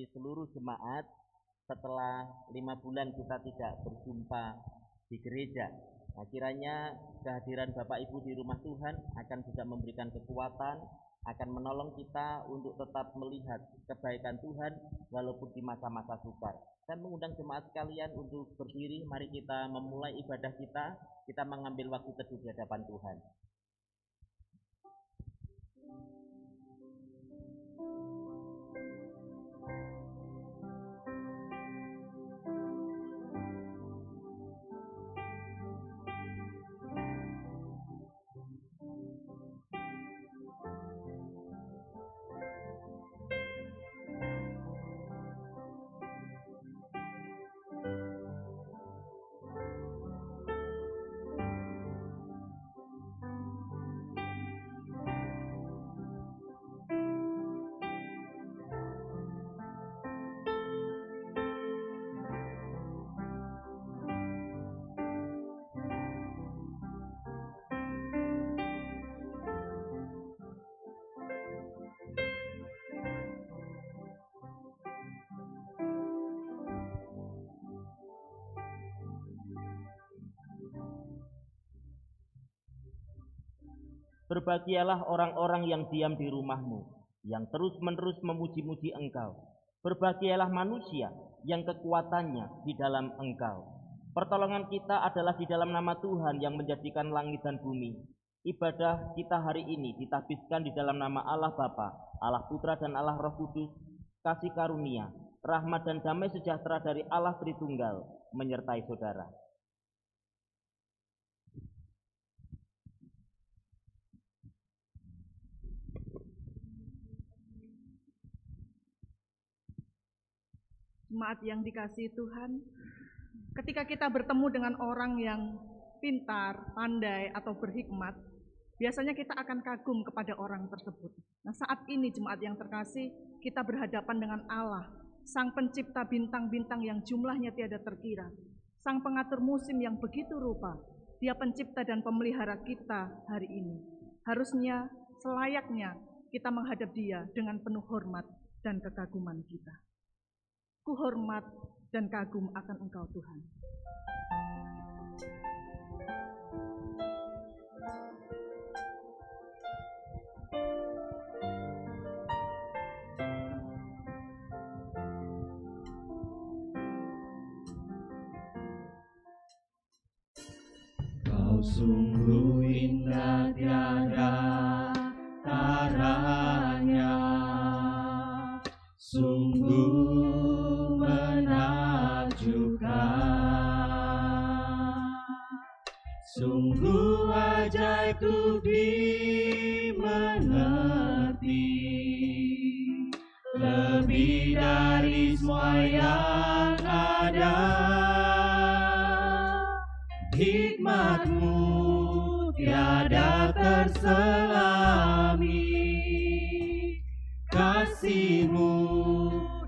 seluruh jemaat setelah 5 bulan kita tidak berjumpa di gereja. Nah, kiranya kehadiran Bapak Ibu di rumah Tuhan akan juga memberikan kekuatan, akan menolong kita untuk tetap melihat kebaikan Tuhan walaupun di masa-masa sukar. Saya mengundang jemaat sekalian untuk berdiri, mari kita memulai ibadah kita mengambil waktu teduh di hadapan Tuhan. Berbahagialah orang-orang yang diam di rumahmu, yang terus-menerus memuji-muji Engkau. Berbahagialah manusia yang kekuatannya di dalam Engkau. Pertolongan kita adalah di dalam nama Tuhan yang menjadikan langit dan bumi. Ibadah kita hari ini ditahbiskan di dalam nama Allah Bapa, Allah Putra dan Allah Roh Kudus. Kasih karunia, rahmat dan damai sejahtera dari Allah Tritunggal menyertai saudara. Jemaat yang dikasihi Tuhan, ketika kita bertemu dengan orang yang pintar, pandai, atau berhikmat, biasanya kita akan kagum kepada orang tersebut. Nah, saat ini jemaat yang terkasih, kita berhadapan dengan Allah, Sang Pencipta bintang-bintang yang jumlahnya tiada terkira, Sang Pengatur musim yang begitu rupa. Dia pencipta dan pemelihara kita hari ini. Harusnya, selayaknya kita menghadap Dia dengan penuh hormat dan kekaguman kita. Ku hormat dan kagum akan Engkau Tuhan. Kau sungguh indah tiada taranya, sungguh sungguh ajaib tuh dimengerti, lebih dari semua yang ada. Hikmat-Mu tiada terselami, kasih-Mu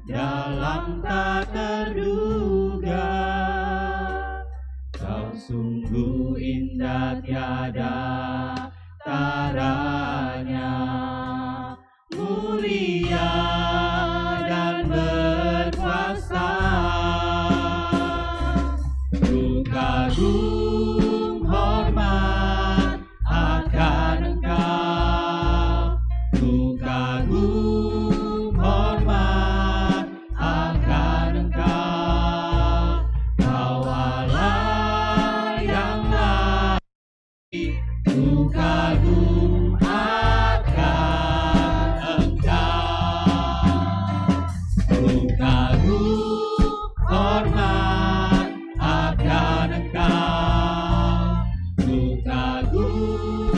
dalam tak terduga. Kau sungguh indah tiada taranya, mulia dan berkuasa. Ku kagum hormat akan Engkau, ku kagum hormat akan Engkau. Kau Allah yang lain, ku kagum akan Engkau, ku kagum hormat akan Engkau, ku kagum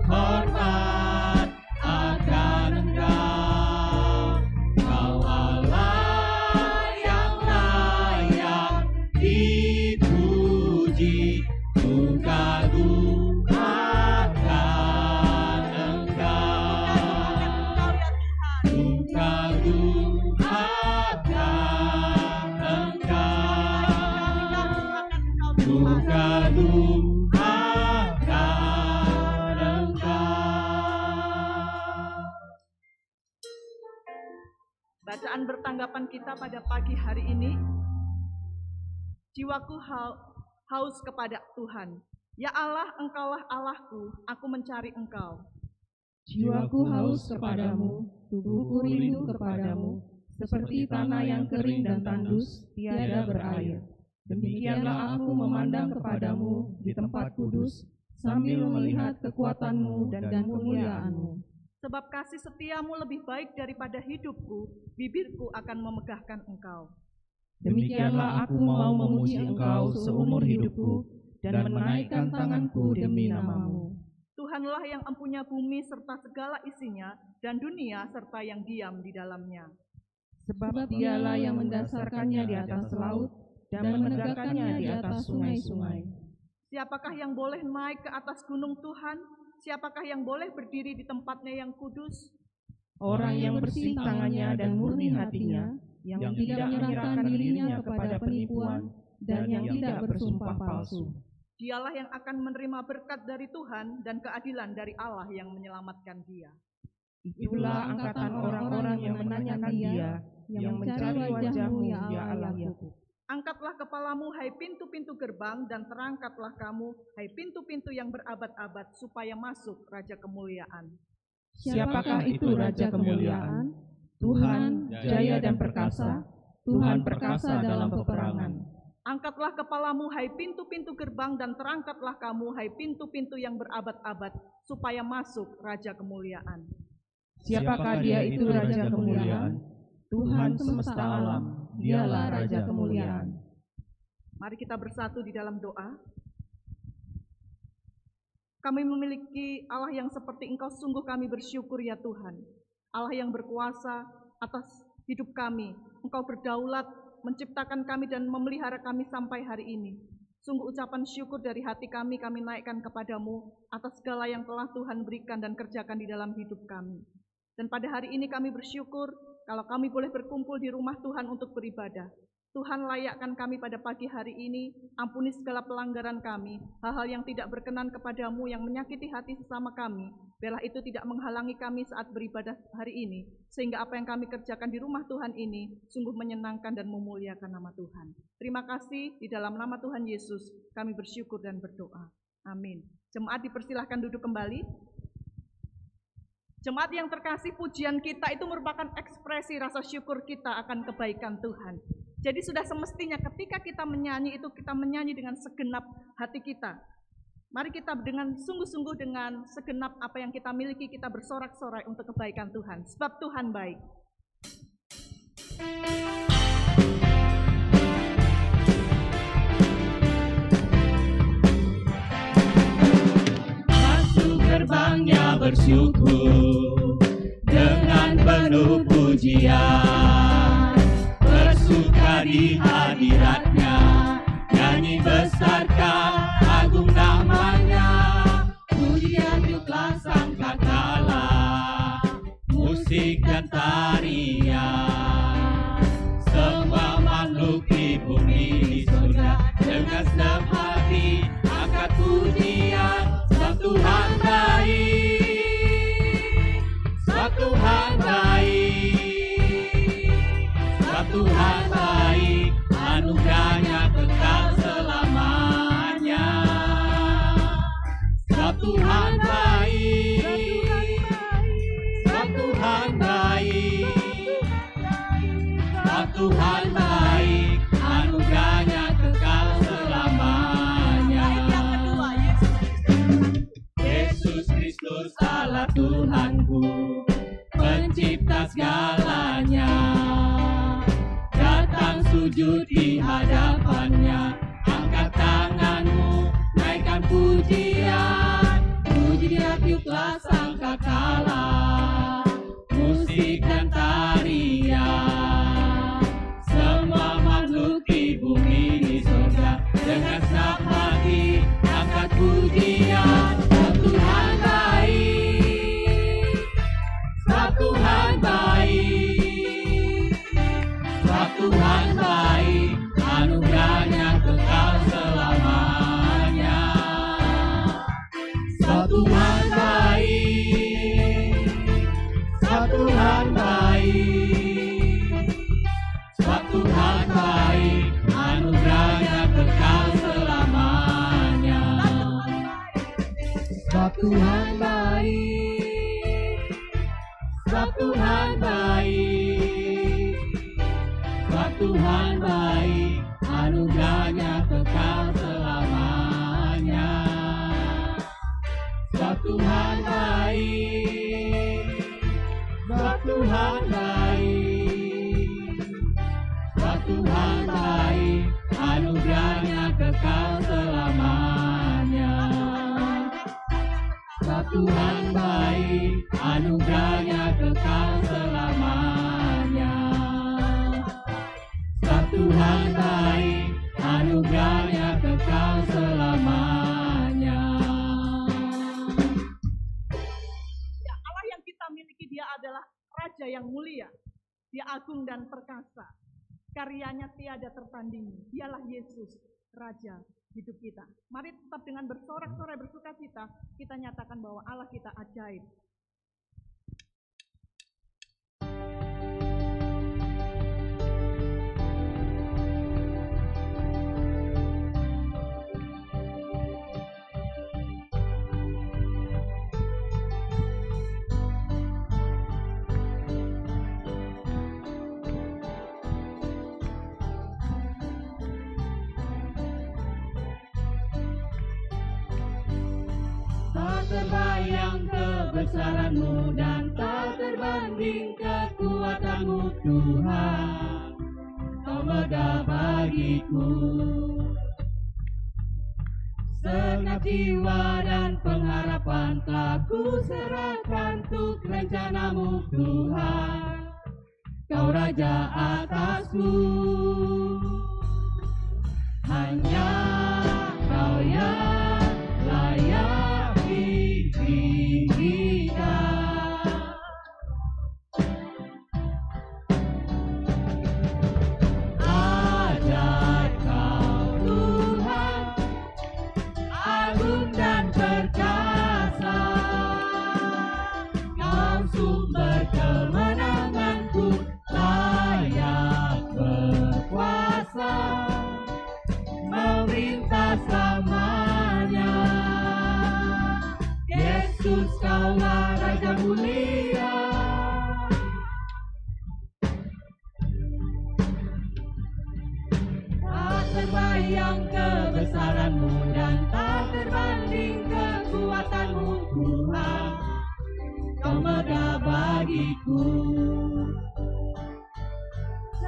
hormat akan Engkau. Kau Allah yang layak dipuji, ku kagum akan Engkau, ku kagum akan Engkau, ku kagum akan Engkau. Bacaan bertanggal peranggapan kita pada pagi hari ini. Jiwaku haus kepada Tuhan. Ya Allah, Engkaulah Allahku, aku mencari Engkau. Jiwaku haus kepadamu, tubuhku rindu kepadamu, seperti tanah yang kering dan tandus, tiada berair. Demikianlah aku memandang kepadamu di tempat kudus, sambil melihat kekuatanmu dan kemuliaanmu. Sebab kasih setiamu lebih baik daripada hidupku, bibirku akan memegahkan Engkau. Demikianlah aku mau memuji Engkau seumur hidupku, dan menaikkan tanganku demi namamu. Tuhanlah yang empunya bumi serta segala isinya, dan dunia serta yang diam di dalamnya. Sebab dialah yang mendasarkannya di atas laut, dan menegakkannya di atas sungai-sungai. Siapakah yang boleh naik ke atas gunung Tuhan? Siapakah yang boleh berdiri di tempatnya yang kudus? Orang yang bersih tangannya dan murni hatinya, yang tidak menyerahkan dirinya kepada penipuan, dan yang tidak bersumpah palsu. Dialah yang akan menerima berkat dari Tuhan dan keadilan dari Allah yang menyelamatkan dia. Itulah angkatan orang-orang yang menanyakan dia, yang mencari wajah-Mu, ya Allah Yakub. Angkatlah kepalamu, hai pintu-pintu gerbang, dan terangkatlah kamu, hai pintu-pintu yang berabad-abad, supaya masuk Raja Kemuliaan. Siapakah itu Raja Kemuliaan? Tuhan, jaya dan perkasa, Tuhan perkasa dalam peperangan. Angkatlah kepalamu, hai pintu-pintu gerbang, dan terangkatlah kamu, hai pintu-pintu yang berabad-abad, supaya masuk Raja Kemuliaan. Siapakah dia itu Raja Kemuliaan? Tuhan semesta alam, dialah Raja Kemuliaan. Mari kita bersatu di dalam doa. Kami memiliki Allah yang seperti Engkau, sungguh kami bersyukur ya Tuhan. Allah yang berkuasa atas hidup kami. Engkau berdaulat, menciptakan kami dan memelihara kami sampai hari ini. Sungguh ucapan syukur dari hati kami naikkan kepadamu atas segala yang telah Tuhan berikan dan kerjakan di dalam hidup kami. Dan pada hari ini kami bersyukur kalau kami boleh berkumpul di rumah Tuhan untuk beribadah. Tuhan layakkan kami pada pagi hari ini, ampuni segala pelanggaran kami, hal-hal yang tidak berkenan kepadamu yang menyakiti hati sesama kami. Biarlah itu tidak menghalangi kami saat beribadah hari ini, sehingga apa yang kami kerjakan di rumah Tuhan ini sungguh menyenangkan dan memuliakan nama Tuhan. Terima kasih, di dalam nama Tuhan Yesus kami bersyukur dan berdoa. Amin. Jemaat dipersilahkan duduk kembali. Jemaat yang terkasih, pujian kita itu merupakan ekspresi rasa syukur kita akan kebaikan Tuhan. Jadi sudah semestinya ketika kita menyanyi itu kita menyanyi dengan segenap hati kita. Mari kita dengan sungguh-sungguh dengan segenap apa yang kita miliki kita bersorak-sorai untuk kebaikan Tuhan. Sebab Tuhan baik. Masuk gerbangnya bersyukur dengan penuh pujian, bersuka di hadiratnya, nyanyi besarkan agung namanya. Pujian tiuplah sangkakala, musik dan tarian, semua makhluk di bumi di surga dengan senang hati angkat pujian. Sebab Tuhan baik, sebab Tuhan baik, sebab Tuhan baik, anugerahnya kekal selamanya. Sebab Tuhan baik, sebab Tuhan baik, sebab Tuhan baik, anugerahnya kekal selamanya. Yesus Kristus Allah Tuhanku, pencipta segalanya, datang sujud di hadapannya, angkat tanganmu, naikkan pujian. Puji dia tiuplah sangkakala, musik dan tarian, semua makhluk di bumi di surga dengan senang hati angkat pujian. Sebab Tuhan baik, sebab Tuhan baik, sebab Tuhan baik, anugerahnya kekal selamanya. Sebab Tuhan baik, sebab Tuhan baik, Tuhan baik, sebab Tuhan baik, sebab Tuhan baik, anugerahnya kekal selamanya. Sebab Tuhan baik, sebab Tuhan baik, sebab Tuhan baik, anugerahnya kekal selamanya. Sebab Tuhan baik, anugerahnya kekal selamanya. Sebab Tuhan baik, anugerahnya kekal selamanya. Ya, Allah yang kita miliki, Dia adalah Raja yang mulia. Dia agung dan perkasa. Karyanya tiada tertandingi. Dialah Yesus, Raja hidup kita. Mari tetap dengan bersorak-sorai bersuka cita, kita nyatakan bahwa Allah kita ajaib. Terbayang kebesaran-Mu dan tak terbanding kekuatan-Mu Tuhan. Kau megah bagiku, segenap jiwa dan pengharapan telah ku serahkan untuk rencana-Mu Tuhan. Kau Raja atasku, hanya Kau yang layak ditinggikan. Ajaib Kau Tuhan, agung dan perkasa. Kau sumber kemenanganku, layak berkuasa, memerintah selamanya. Yesus, Kaulah Raja mulia. Tak terbayang kebesaran-Mu dan tak terbanding kekuatan-Mu Tuhan. Kau megah bagiku,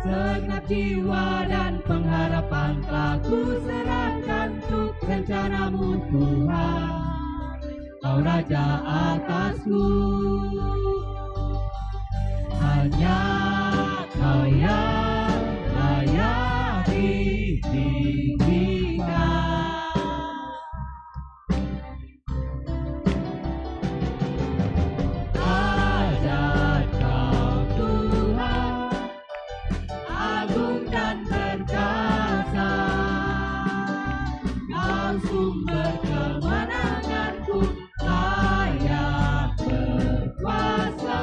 segenap jiwa dan pengharapan telah ku serahkan untuk rencana-Mu Tuhan. Kau Raja atasku, hanya Kau yang layak ditinggikan. Ajaib Kau Tuhan, agung dan perkasa. Kau sumber kemenanganku, layak berkuasa,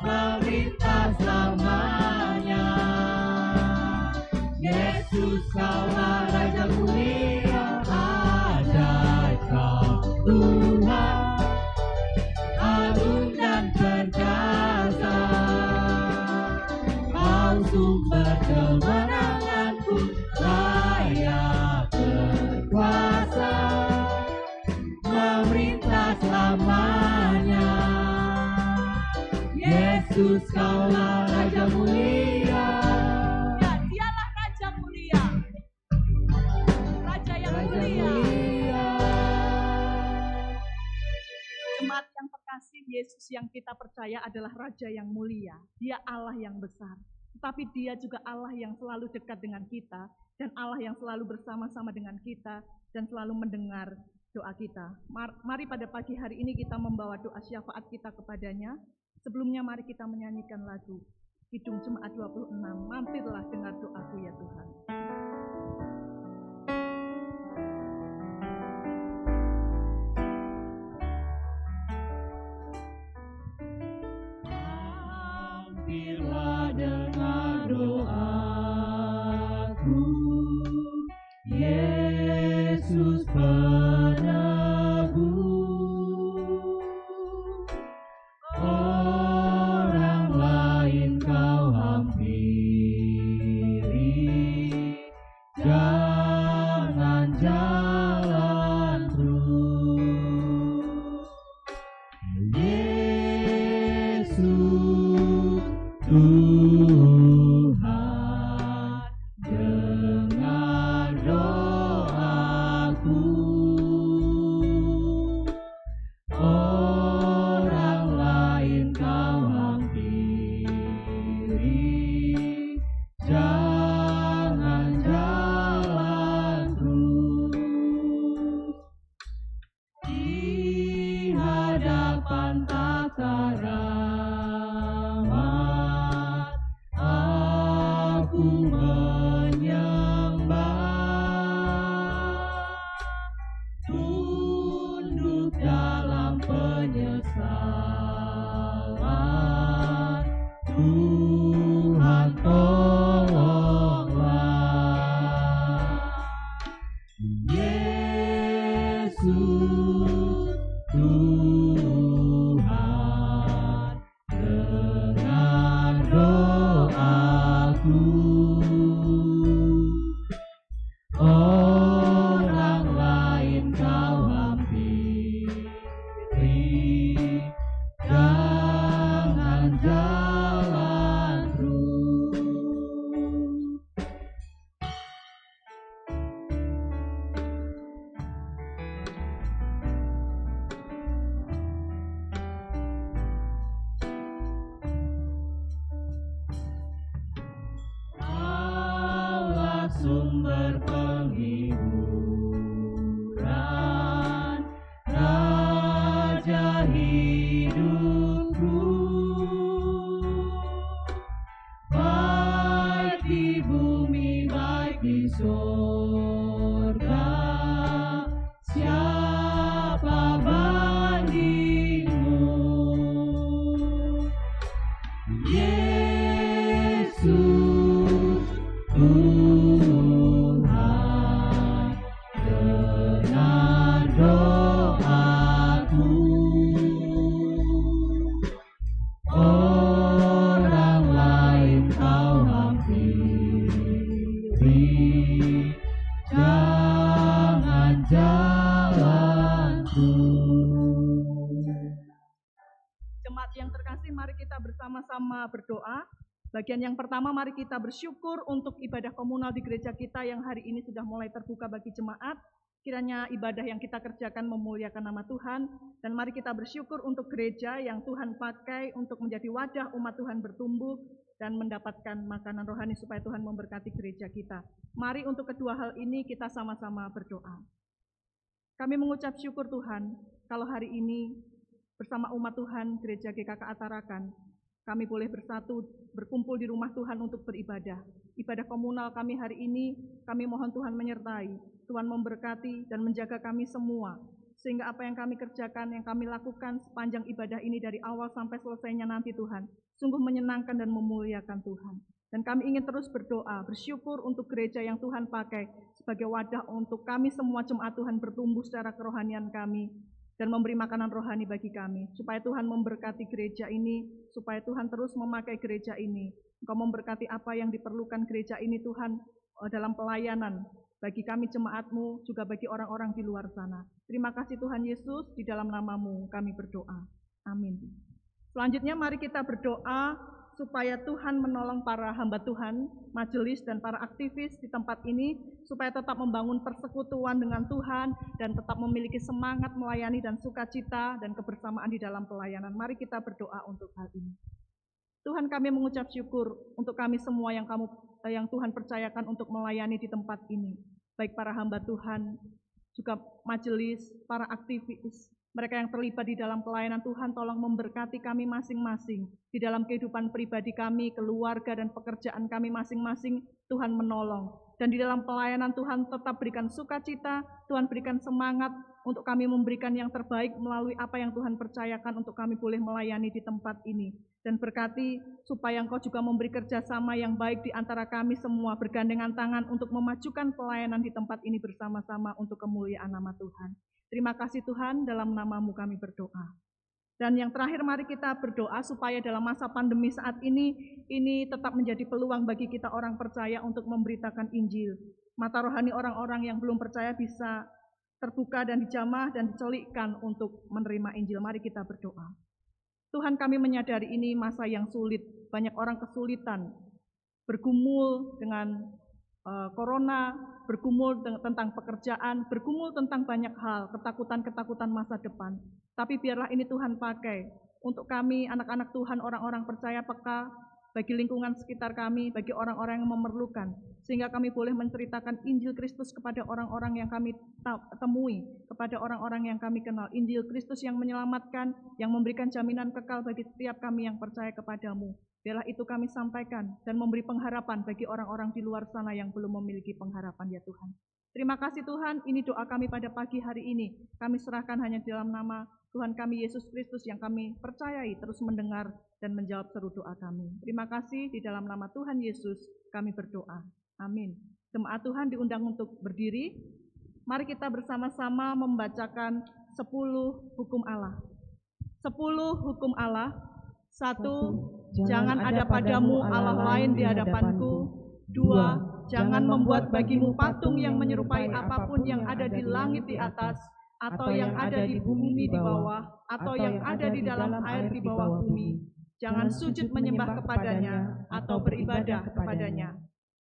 memerintah selamanya. Yesus, Kaulah Raja mulia. Ajaib Kau Tuhan, agung dan perkasa. Kau sumber kemenanganku, layak berkuasa, memerintah selamanya. Yesus, Kaulah Raja mulia. Ya, Dialah Raja mulia. Raja yang mulia. Jemaat yang terkasih, Yesus yang kita percaya adalah Raja yang mulia. Dia Allah yang besar. Tetapi Dia juga Allah yang selalu dekat dengan kita, dan Allah yang selalu bersama-sama dengan kita, dan selalu mendengar doa kita. Mari pada pagi hari ini kita membawa doa syafaat kita kepadanya. Sebelumnya mari kita menyanyikan lagu Kidung Jemaat 26, Mampirlah dengar doaku ya Tuhan. Mampirlah dengar doaku, Yesus penebus. sumber penghiburan, Raja hidupku. Baik di bumi, baik di sorga, siapa bandingmu? Yesus Tuhan, dengar doaku. Orang lain kau hampiri, jangan jalanku. Jemaat yang terkasih, mari kita bersama-sama berdoa. Bagian yang pertama, mari kita bersyukur untuk ibadah komunal di gereja kita yang hari ini sudah mulai terbuka bagi jemaat. Kiranya ibadah yang kita kerjakan memuliakan nama Tuhan. Dan mari kita bersyukur untuk gereja yang Tuhan pakai untuk menjadi wadah umat Tuhan bertumbuh dan mendapatkan makanan rohani supaya Tuhan memberkati gereja kita. Mari untuk kedua hal ini kita sama-sama berdoa. Kami mengucap syukur Tuhan, kalau hari ini bersama umat Tuhan gereja GKK Atarakan, kami boleh bersatu, berkumpul di rumah Tuhan untuk beribadah. Ibadah komunal kami hari ini, kami mohon Tuhan menyertai, Tuhan memberkati dan menjaga kami semua. Sehingga apa yang kami kerjakan, yang kami lakukan sepanjang ibadah ini dari awal sampai selesainya nanti Tuhan, sungguh menyenangkan dan memuliakan Tuhan. Dan kami ingin terus berdoa, bersyukur untuk gereja yang Tuhan pakai sebagai wadah untuk kami semua jemaat Tuhan bertumbuh secara kerohanian kami, dan memberi makanan rohani bagi kami, supaya Tuhan memberkati gereja ini, supaya Tuhan terus memakai gereja ini. Engkau memberkati apa yang diperlukan gereja ini Tuhan dalam pelayanan, bagi kami jemaat-Mu, juga bagi orang-orang di luar sana. Terima kasih Tuhan Yesus, di dalam nama-Mu kami berdoa. Amin. Selanjutnya mari kita berdoa supaya Tuhan menolong para hamba Tuhan, majelis dan para aktivis di tempat ini, supaya tetap membangun persekutuan dengan Tuhan dan tetap memiliki semangat melayani dan sukacita dan kebersamaan di dalam pelayanan. Mari kita berdoa untuk hal ini. Tuhan, kami mengucap syukur untuk kami semua yang Tuhan percayakan untuk melayani di tempat ini. Baik para hamba Tuhan, juga majelis, para aktivis, mereka yang terlibat di dalam pelayanan Tuhan, tolong memberkati kami masing-masing. Di dalam kehidupan pribadi kami, keluarga dan pekerjaan kami masing-masing, Tuhan menolong. Dan di dalam pelayanan Tuhan tetap berikan sukacita, Tuhan berikan semangat untuk kami memberikan yang terbaik melalui apa yang Tuhan percayakan untuk kami boleh melayani di tempat ini. Dan berkati supaya Engkau juga memberi kerjasama yang baik di antara kami semua, bergandengan tangan untuk memajukan pelayanan di tempat ini bersama-sama untuk kemuliaan nama Tuhan. Terima kasih Tuhan, dalam nama-Mu kami berdoa. Dan yang terakhir, mari kita berdoa supaya dalam masa pandemi saat ini tetap menjadi peluang bagi kita orang percaya untuk memberitakan Injil. Mata rohani orang-orang yang belum percaya bisa terbuka dan dijamah dan dicelikkan untuk menerima Injil. Mari kita berdoa. Tuhan, kami menyadari ini masa yang sulit, banyak orang kesulitan, bergumul dengan corona, bergumul tentang pekerjaan, bergumul tentang banyak hal, ketakutan-ketakutan masa depan. Tapi biarlah ini Tuhan pakai untuk kami, anak-anak Tuhan, orang-orang percaya peka, bagi lingkungan sekitar kami, bagi orang-orang yang memerlukan, sehingga kami boleh menceritakan Injil Kristus kepada orang-orang yang kami temui, kepada orang-orang yang kami kenal. Injil Kristus yang menyelamatkan, yang memberikan jaminan kekal bagi setiap kami yang percaya kepadamu. Biarlah itu kami sampaikan dan memberi pengharapan bagi orang-orang di luar sana yang belum memiliki pengharapan, ya Tuhan. Terima kasih Tuhan, ini doa kami pada pagi hari ini. Kami serahkan hanya dalam nama Tuhan kami Yesus Kristus yang kami percayai terus mendengar dan menjawab seru doa kami. Terima kasih, di dalam nama Tuhan Yesus kami berdoa. Amin. Jemaat Tuhan diundang untuk berdiri. Mari kita bersama-sama membacakan 10 hukum Allah. 10 hukum Allah. 1. Jangan ada padamu Allah lain di hadapanku. 2. Jangan membuat bagimu patung yang menyerupai apapun yang ada di langit di atas, atau yang ada di bumi di bawah, atau yang ada di dalam air di bawah bumi. Jangan sujud menyembah kepadanya atau beribadah kepadanya.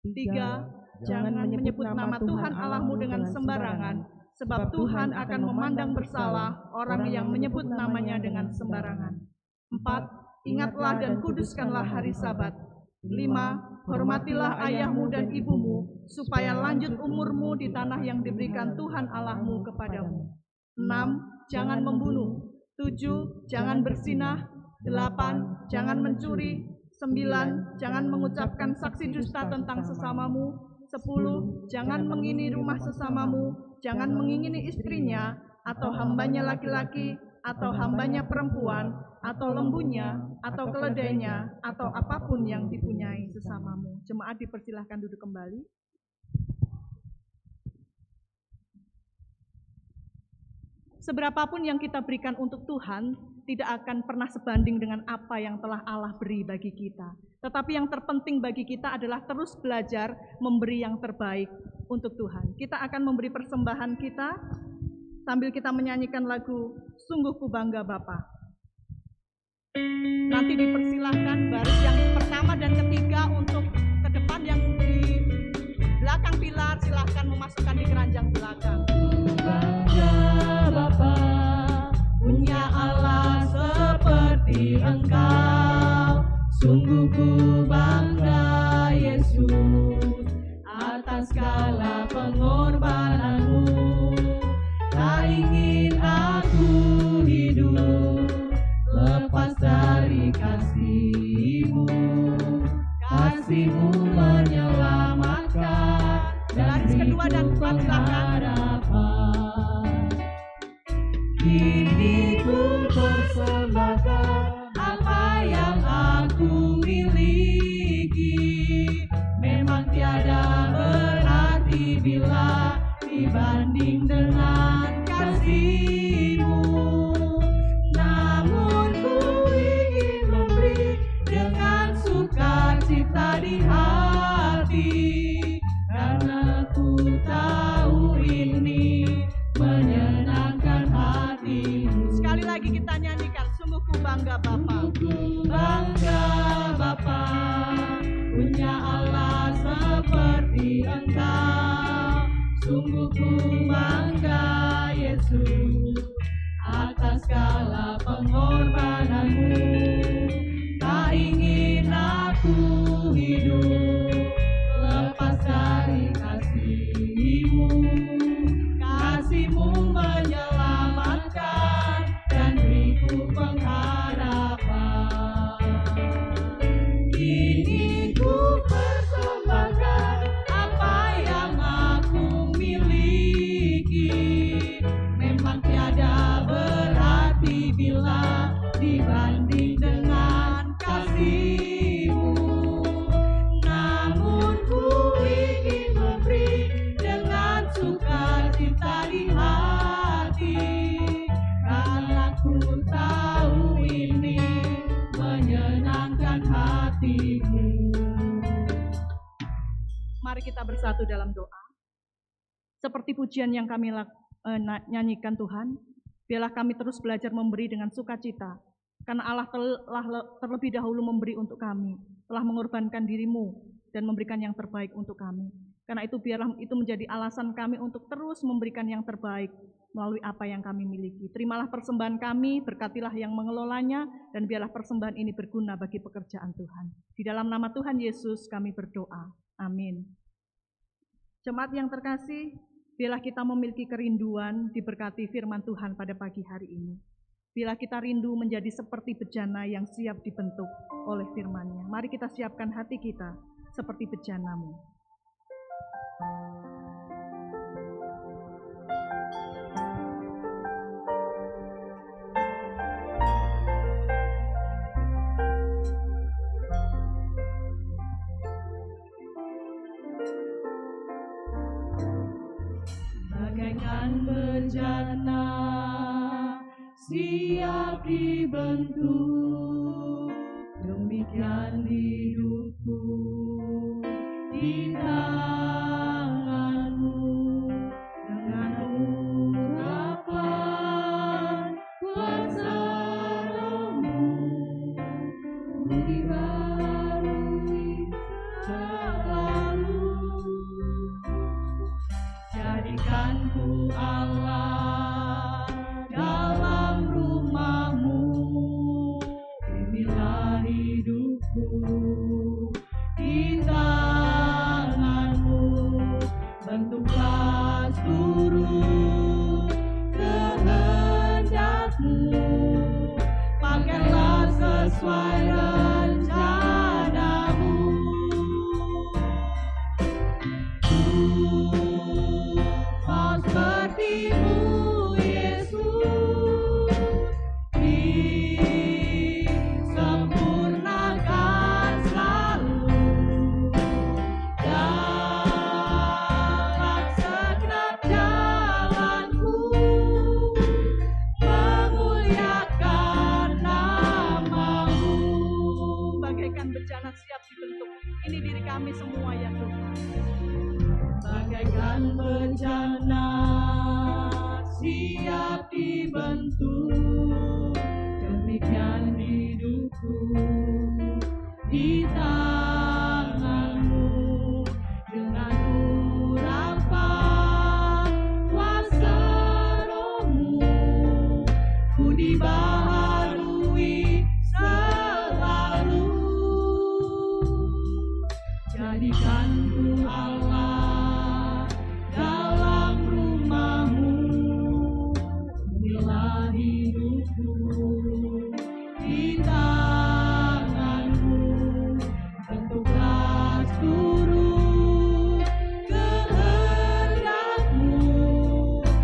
3. Jangan menyebut nama Tuhan Allahmu dengan sembarangan, sebab Tuhan akan memandang bersalah orang yang menyebut namanya dengan sembarangan. 4. Ingatlah dan kuduskanlah hari Sabat. 5. Hormatilah ayahmu dan ibumu, supaya lanjut umurmu di tanah yang diberikan Tuhan Allahmu kepadamu. 6. Jangan membunuh. 7. Jangan berzinah. 8. Jangan mencuri. 9. Jangan mengucapkan saksi dusta tentang sesamamu. 10. Jangan mengingini rumah sesamamu. Jangan mengingini istrinya, atau hambanya laki-laki, atau hambanya perempuan, atau lembunya, atau keledainya, atau apapun yang dipunyai sesamamu. Jemaat dipersilahkan duduk kembali. Seberapapun yang kita berikan untuk Tuhan, tidak akan pernah sebanding dengan apa yang telah Allah beri bagi kita. Tetapi yang terpenting bagi kita adalah terus belajar memberi yang terbaik untuk Tuhan. Kita akan memberi persembahan kita sambil kita menyanyikan lagu Sungguh Ku Bangga Bapa. Nanti dipersilahkan baris yang pertama dan ketiga untuk ke depan, yang di belakang pilar silahkan memasukkan di keranjang belakang. Bangga Bapa, punya Allah seperti Engkau. Sungguh ku bangga Yesus atas segala pengorbananmu. Tak ingin aku hidup lepas dari kasih-Mu. Kasih-Mu menyelamatkan dan Baris kedua dan keempat silakan. Kini ku persembahkan apa yang aku miliki. Memang tiada berarti bila dibanding dengan kasih-Mu. Namun ku ingin memberi dengan sukacita di hati, karena ku tahu ini menyenangkan hati-Mu. Sekali lagi kita nyanyikan Sungguh Ku Bangga Bapa. Bangga Bapa, punya Allah seperti Engkau. Sungguh ku bangga Yesus atas segala pengorbananmu. Tak ingin aku hidup lepas dari kasih-Mu. Kasih-Mu menyelamatkan dan beriku pengharapan. Kini ku persembahkan apa yang aku miliki. Memang tiada berarti bila dibanding dengan kasih-Mu. Namun ku ingin memberi dengan sukacita di hati, karena ku tahu ini menyenangkan hati-Mu. Mari kita bersatu dalam doa. Seperti pujian yang kami nyanyikan Tuhan, biarlah kami terus belajar memberi dengan sukacita, karena Allah telah terlebih dahulu memberi untuk kami, telah mengorbankan diri-Mu dan memberikan yang terbaik untuk kami. Karena itu biarlah itu menjadi alasan kami untuk terus memberikan yang terbaik melalui apa yang kami miliki. Terimalah persembahan kami, berkatilah yang mengelolanya, dan biarlah persembahan ini berguna bagi pekerjaan Tuhan. Di dalam nama Tuhan Yesus kami berdoa. Amin. Jemaat yang terkasih, biarlah kita memiliki kerinduan diberkati firman Tuhan pada pagi hari ini. Bila kita rindu menjadi seperti bejana yang siap dibentuk oleh firman-Nya. Mari kita siapkan hati kita seperti bejana-Mu. Bagaikan bejana siap dibentuk, demikian hidupku di tangan-Mu. Dengan urapan kuasa Roh-Mu, ku dibarui selalu. Jadikanku Allah dalam rumah-Mu, inilah hidupku di tangan-Mu. dan bencana siap dibentuk. Demikian hidupku di tanganmu, dengan urapan kuasa rohmu ku dibaharui selalu. Jadikanku Allah dalam rumahmu, inilah hidupku di tanganmu. Bentuklah seluruh kehendakmu,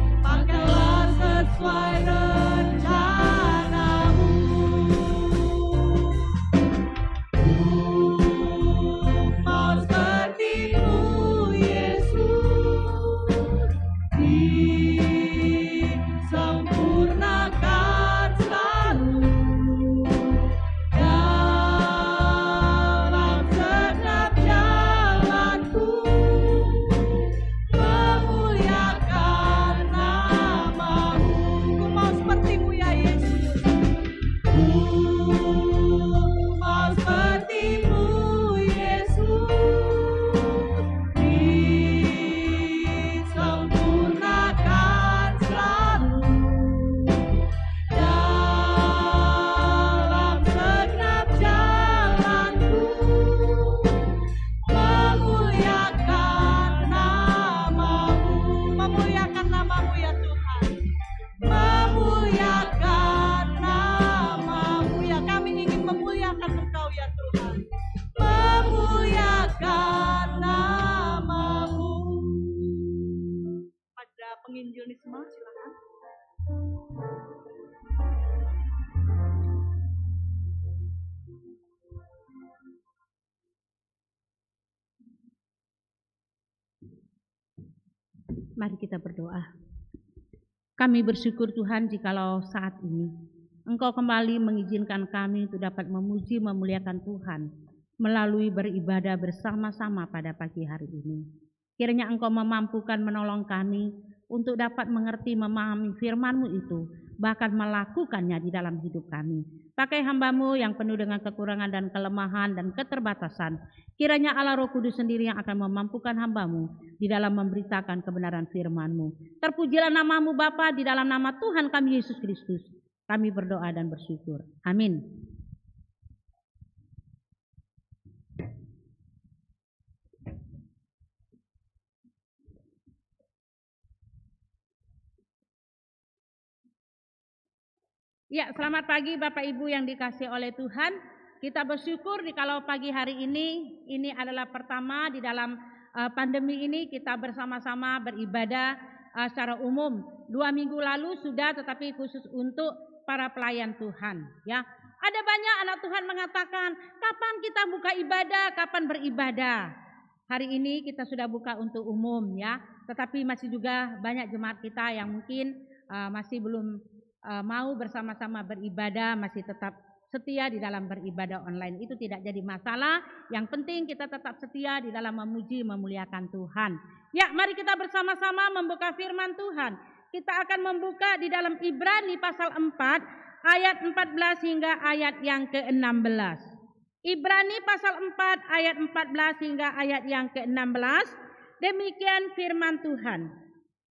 pakailah sesuai rencanamu. Mau seperti-Mu Yesus, disempurnakan selalu dalam segenap jalanku, memuliakan nama-Mu. Ku mau seperti-Mu ya Yesus, ku mau seperti-Mu Yesus, disempurnakan selalu dalam segenap jalanku, memuliakan nama-Mu. Memuliakan nama-Mu ya Tuhan, memuliakan nama-Mu ya. Kami ingin memuliakan Engkau ya Tuhan, memuliakan nama-Mu. Pada penginjil Nisma, silakan. Mari kita berdoa. Kami bersyukur Tuhan jikalau saat ini Engkau kembali mengizinkan kami untuk dapat memuji memuliakan Tuhan melalui beribadah bersama-sama pada pagi hari ini. Kiranya Engkau memampukan menolong kami untuk dapat mengerti memahami firman-Mu itu, bahkan melakukannya di dalam hidup kami. Pakai hamba-Mu yang penuh dengan kekurangan dan kelemahan dan keterbatasan. Kiranya Allah Roh Kudus sendiri yang akan memampukan hamba-Mu di dalam memberitakan kebenaran firman-Mu. Terpujilah nama-Mu Bapa, di dalam nama Tuhan kami Yesus Kristus. Kami berdoa dan bersyukur. Amin. Ya, selamat pagi Bapak Ibu yang dikasihi oleh Tuhan. Kita bersyukur kalau pagi hari ini adalah pertama di dalam pandemi ini kita bersama-sama beribadah secara umum. 2 minggu lalu sudah, tetapi khusus untuk para pelayan Tuhan. Ya, ada banyak anak Tuhan mengatakan, kapan kita buka ibadah, kapan beribadah. Hari ini kita sudah buka untuk umum ya, tetapi masih juga banyak jemaat kita yang mungkin masih belum mau bersama-sama beribadah, masih tetap setia di dalam beribadah online. Itu tidak jadi masalah. Yang penting kita tetap setia di dalam memuji memuliakan Tuhan. Ya, mari kita bersama-sama membuka firman Tuhan. Kita akan membuka di dalam Ibrani pasal 4 ayat 14 hingga ayat yang ke-16. Ibrani pasal 4 ayat 14 hingga ayat yang ke-16. Demikian firman Tuhan.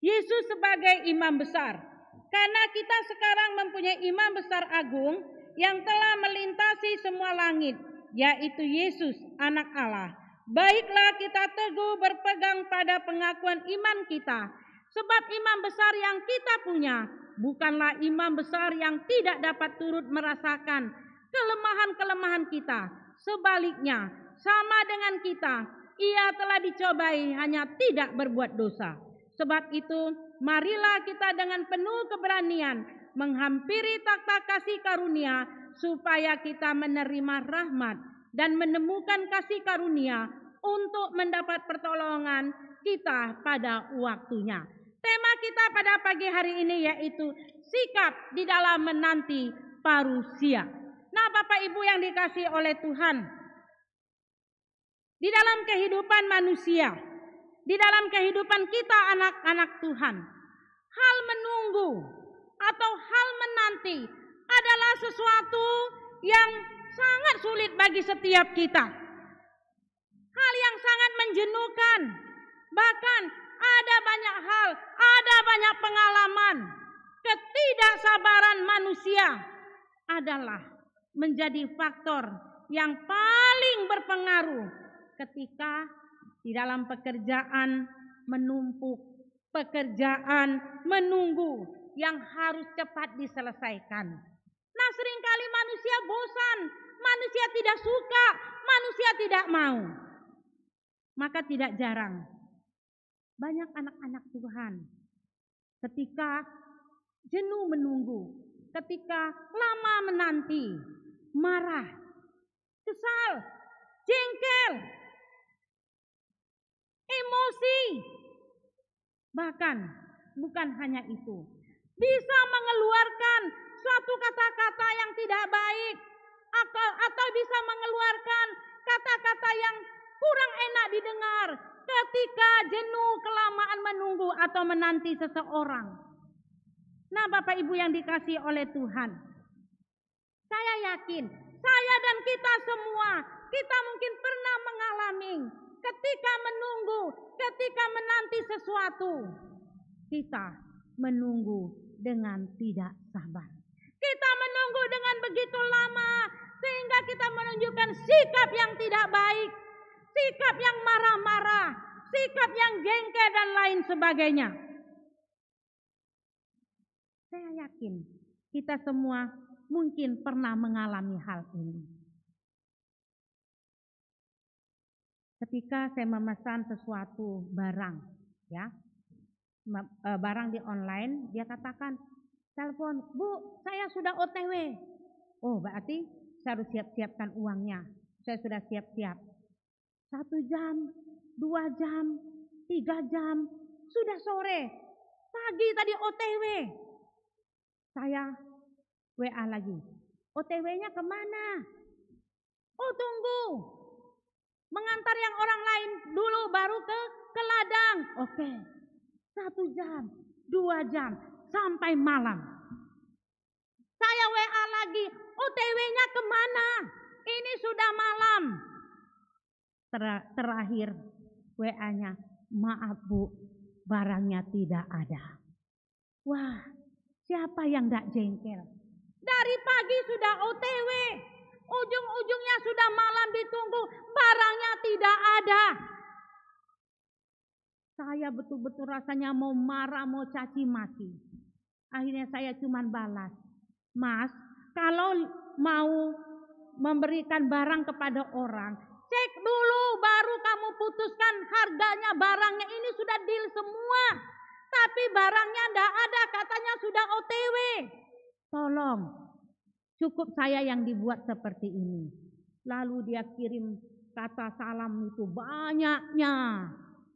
Yesus sebagai imam besar. Karena kita sekarang mempunyai imam besar agung yang telah melintasi semua langit, yaitu Yesus anak Allah. Baiklah kita teguh berpegang pada pengakuan iman kita, sebab imam besar yang kita punya bukanlah imam besar yang tidak dapat turut merasakan kelemahan-kelemahan kita. Sebaliknya, sama dengan kita, ia telah dicobai hanya tidak berbuat dosa. Sebab itu, marilah kita dengan penuh keberanian menghampiri takhta kasih karunia, supaya kita menerima rahmat dan menemukan kasih karunia untuk mendapat pertolongan kita pada waktunya. Tema kita pada pagi hari ini yaitu sikap di dalam menanti parusia. Nah, Bapak Ibu yang dikasihi oleh Tuhan, di dalam kehidupan manusia, di dalam kehidupan kita anak-anak Tuhan. Hal menunggu atau hal menanti adalah sesuatu yang sangat sulit bagi setiap kita. Hal yang sangat menjenuhkan. Bahkan ada banyak hal, ada banyak pengalaman. Ketidaksabaran manusia adalah menjadi faktor yang paling berpengaruh ketika di dalam pekerjaan menumpuk, pekerjaan menunggu yang harus cepat diselesaikan. Nah, seringkali manusia bosan, manusia tidak suka, manusia tidak mau. Maka tidak jarang banyak anak-anak Tuhan ketika jenuh menunggu, ketika lama menanti, marah, kesal, jengkel, emosi. Bahkan bukan hanya itu, bisa mengeluarkan suatu kata-kata yang tidak baik atau bisa mengeluarkan kata-kata yang kurang enak didengar ketika jenuh kelamaan menunggu atau menanti seseorang. Nah, Bapak Ibu yang dikasihi oleh Tuhan, saya yakin saya dan kita semua, kita mungkin pernah mengalami ketika menunggu, ketika menanti sesuatu, kita menunggu dengan tidak sabar. Kita menunggu dengan begitu lama sehingga kita menunjukkan sikap yang tidak baik, sikap yang marah-marah, sikap yang jengkel dan lain sebagainya. Saya yakin kita semua mungkin pernah mengalami hal ini. Ketika saya memesan sesuatu barang, ya, barang di online, dia katakan, telepon, Bu, saya sudah OTW. Oh, berarti saya harus siap-siapkan uangnya. Saya sudah siap-siap. 1 jam, 2 jam, 3 jam, sudah sore. Pagi tadi OTW. Saya WA lagi. OTW-nya kemana? Oh, tunggu. Mengantar yang orang lain dulu baru ke ladang. Oke. 1 jam, 2 jam, sampai malam. Saya WA lagi. OTW-nya kemana? Ini sudah malam. Terakhir WA-nya, maaf Bu, barangnya tidak ada. Wah, siapa yang tidak jengkel? Dari pagi sudah OTW, ujung-ujungnya sudah malam ditunggu, barangnya tidak ada. Saya betul-betul rasanya mau marah, mau caci maki. Akhirnya saya cuma balas, Mas, kalau mau memberikan barang kepada orang, cek dulu baru kamu putuskan harganya barangnya. Ini sudah deal semua, tapi barangnya tidak ada, katanya sudah OTW. Tolong, cukup saya yang dibuat seperti ini. Lalu dia kirim kata salam itu banyaknya,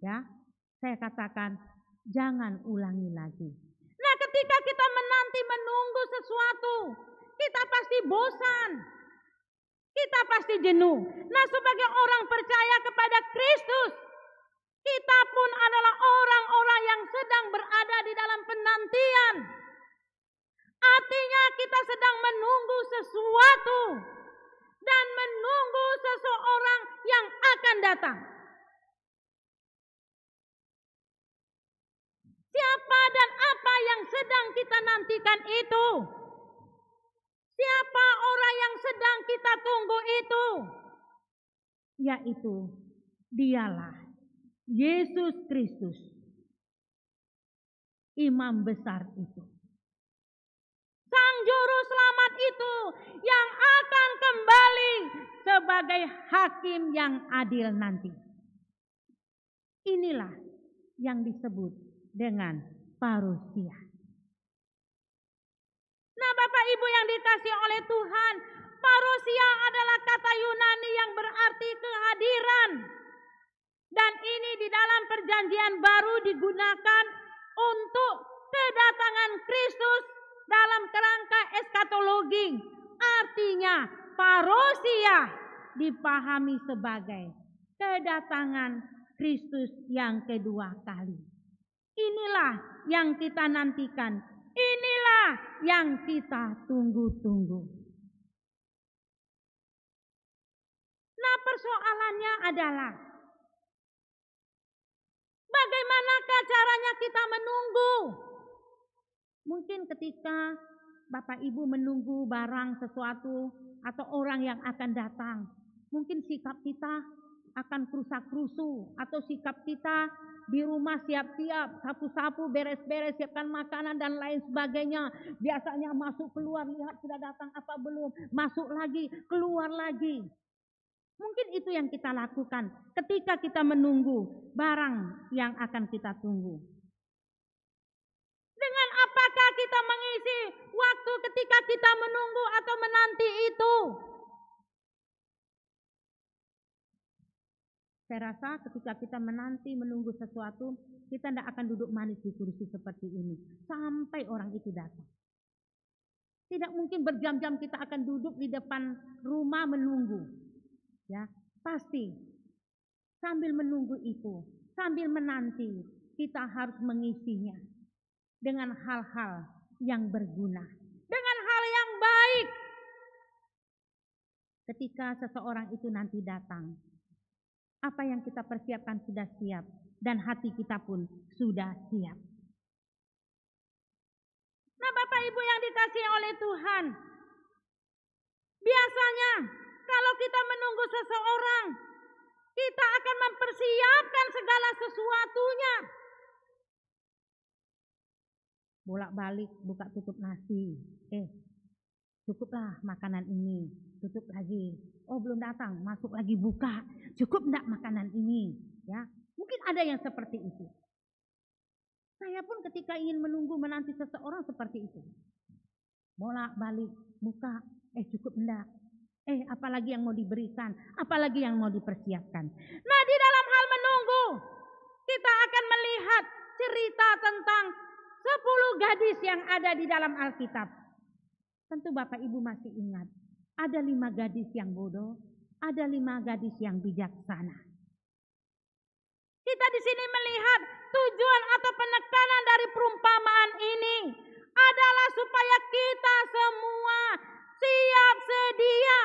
ya. Saya katakan jangan ulangi lagi. Nah, ketika kita menanti menunggu sesuatu, kita pasti bosan, kita pasti jenuh. Nah, sebagai orang percaya kepada Kristus, kita pun adalah orang-orang yang sedang berada di dalam penantian. Artinya kita sedang menunggu sesuatu dan menunggu seseorang yang akan datang. Siapa dan apa yang sedang kita nantikan itu? Siapa orang yang sedang kita tunggu itu? Yaitu dialah Yesus Kristus, Imam besar itu. Sang Juru Selamat itu yang akan kembali sebagai hakim yang adil nanti. Inilah yang disebut dengan parousia. Nah, Bapak Ibu yang dikasihi oleh Tuhan, parousia adalah kata Yunani yang berarti kehadiran. Dan ini di dalam perjanjian baru digunakan untuk kedatangan Kristus dalam kerangka eskatologi. Artinya parousia dipahami sebagai kedatangan Kristus yang kedua kali. Inilah yang kita nantikan. Inilah yang kita tunggu-tunggu. Nah, persoalannya adalah bagaimanakah caranya kita menunggu? Mungkin ketika Bapak Ibu menunggu barang sesuatu atau orang yang akan datang, mungkin sikap kita akan krusa-krusu, atau sikap kita di rumah siap-siap, sapu-sapu, beres-beres, siapkan makanan dan lain sebagainya. Biasanya masuk keluar, lihat sudah datang apa belum, masuk lagi, keluar lagi. Mungkin itu yang kita lakukan ketika kita menunggu barang yang akan kita tunggu. Dengan apakah kita mengisi waktu ketika kita menunggu atau menanti itu? Saya rasa ketika kita menanti menunggu sesuatu, kita tidak akan duduk manis di kursi seperti ini sampai orang itu datang. Tidak mungkin berjam-jam kita akan duduk di depan rumah menunggu. Ya, pasti sambil menunggu itu, sambil menanti, kita harus mengisinya dengan hal-hal yang berguna, dengan hal yang baik. Ketika seseorang itu nanti datang, apa yang kita persiapkan sudah siap, dan hati kita pun sudah siap. Nah, Bapak Ibu yang dikasihi oleh Tuhan, biasanya kalau kita menunggu seseorang, kita akan mempersiapkan segala sesuatunya. Bolak-balik buka tutup nasi, cukuplah makanan ini, tutup lagi. Oh, belum datang, masuk lagi buka. Cukup enggak makanan ini? Ya, mungkin ada yang seperti itu. Saya pun ketika ingin menunggu menanti seseorang seperti itu. Bolak-balik buka, cukup enggak? Apalagi yang mau diberikan, apalagi yang mau dipersiapkan. Nah, di dalam hal menunggu, kita akan melihat cerita tentang 10 gadis yang ada di dalam Alkitab. Tentu Bapak Ibu masih ingat. Ada 5 gadis yang bodoh, ada 5 gadis yang bijaksana. Kita di sini melihat tujuan atau penekanan dari perumpamaan ini adalah supaya kita semua siap sedia.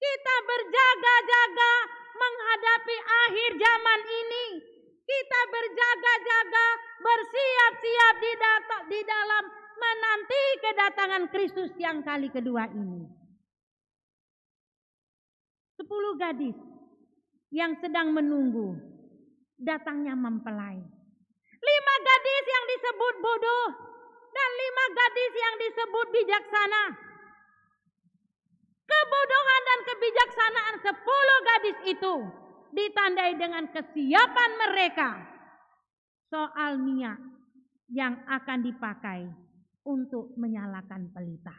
Kita berjaga-jaga menghadapi akhir zaman ini. Kita berjaga-jaga bersiap-siap di dalam menanti kedatangan Kristus yang kali kedua ini. 10 gadis yang sedang menunggu datangnya mempelai. 5 gadis yang disebut bodoh dan 5 gadis yang disebut bijaksana. Kebodohan dan kebijaksanaan 10 gadis itu ditandai dengan kesiapan mereka soal minyak yang akan dipakai untuk menyalakan pelita.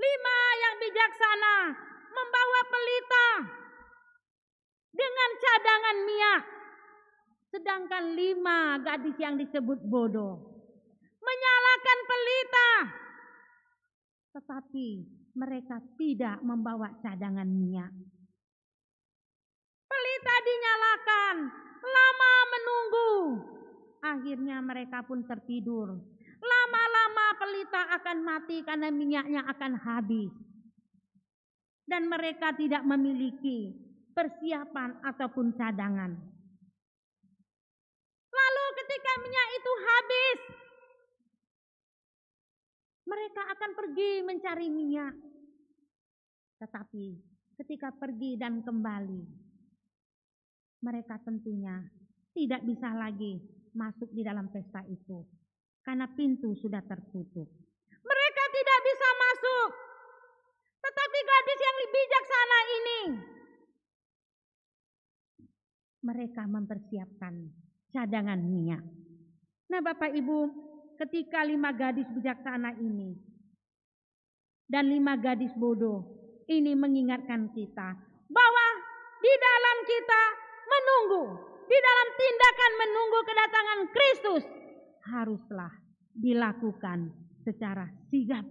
5 yang bijaksana membawa pelita dengan cadangan minyak. Sedangkan 5 gadis yang disebut bodoh menyalakan pelita, tetapi mereka tidak membawa cadangan minyak. Pelita dinyalakan, lama menunggu. Akhirnya mereka pun tertidur. Lama-lama pelita akan mati karena minyaknya akan habis. Dan mereka tidak memiliki persiapan ataupun cadangan. Lalu ketika minyak itu habis, mereka akan pergi mencari minyak. Tetapi ketika pergi dan kembali, mereka tentunya tidak bisa lagi masuk di dalam pesta itu. Karena pintu sudah tertutup. Mereka tidak bisa masuk. Tetapi gadis yang bijaksana ini, mereka mempersiapkan cadangan minyak. Nah, Bapak Ibu, ketika 5 gadis bijaksana ini dan 5 gadis bodoh ini mengingatkan kita bahwa di dalam kita menunggu, di dalam tindakan menunggu kedatangan Kristus haruslah dilakukan secara sigap,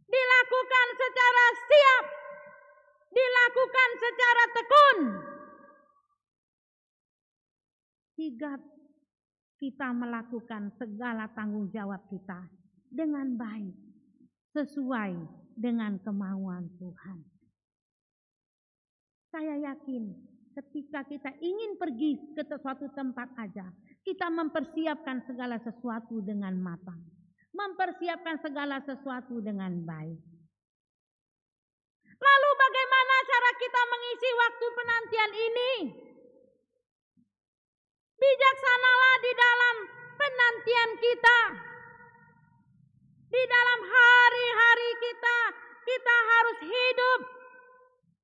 dilakukan secara siap, dilakukan secara tekun. sigap kita melakukan segala tanggung jawab kita dengan baik, sesuai dengan kemauan Tuhan. Saya yakin ketika kita ingin pergi ke suatu tempat aja, kita mempersiapkan segala sesuatu dengan matang. Mempersiapkan segala sesuatu dengan baik. Lalu bagaimana cara kita mengisi waktu penantian ini? Bijaksanalah di dalam penantian kita. Di dalam hari-hari kita, kita harus hidup.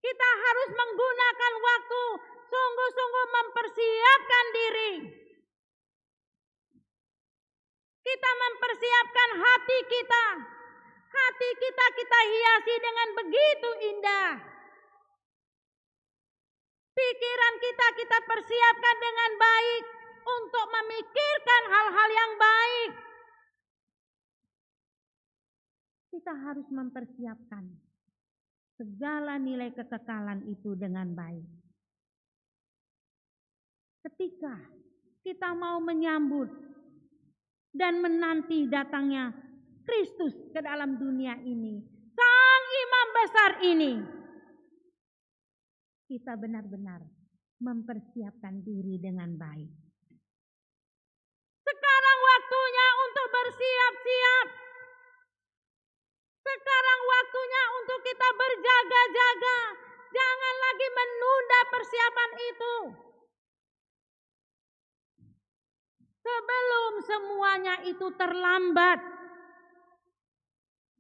Kita harus menggunakan waktu, sungguh-sungguh mempersiapkan diri. Kita mempersiapkan hati kita. Hati kita hiasi dengan begitu indah. Pikiran kita persiapkan dengan baik untuk memikirkan hal-hal yang baik. Kita harus mempersiapkan segala nilai kekekalan itu dengan baik. Ketika kita mau menyambut dan menanti datangnya Kristus ke dalam dunia ini, Sang Imam Besar ini, kita benar-benar mempersiapkan diri dengan baik. Sekarang waktunya untuk bersiap-siap. Sekarang waktunya untuk kita berjaga-jaga. Jangan lagi menunda persiapan itu. Sebelum semuanya itu terlambat.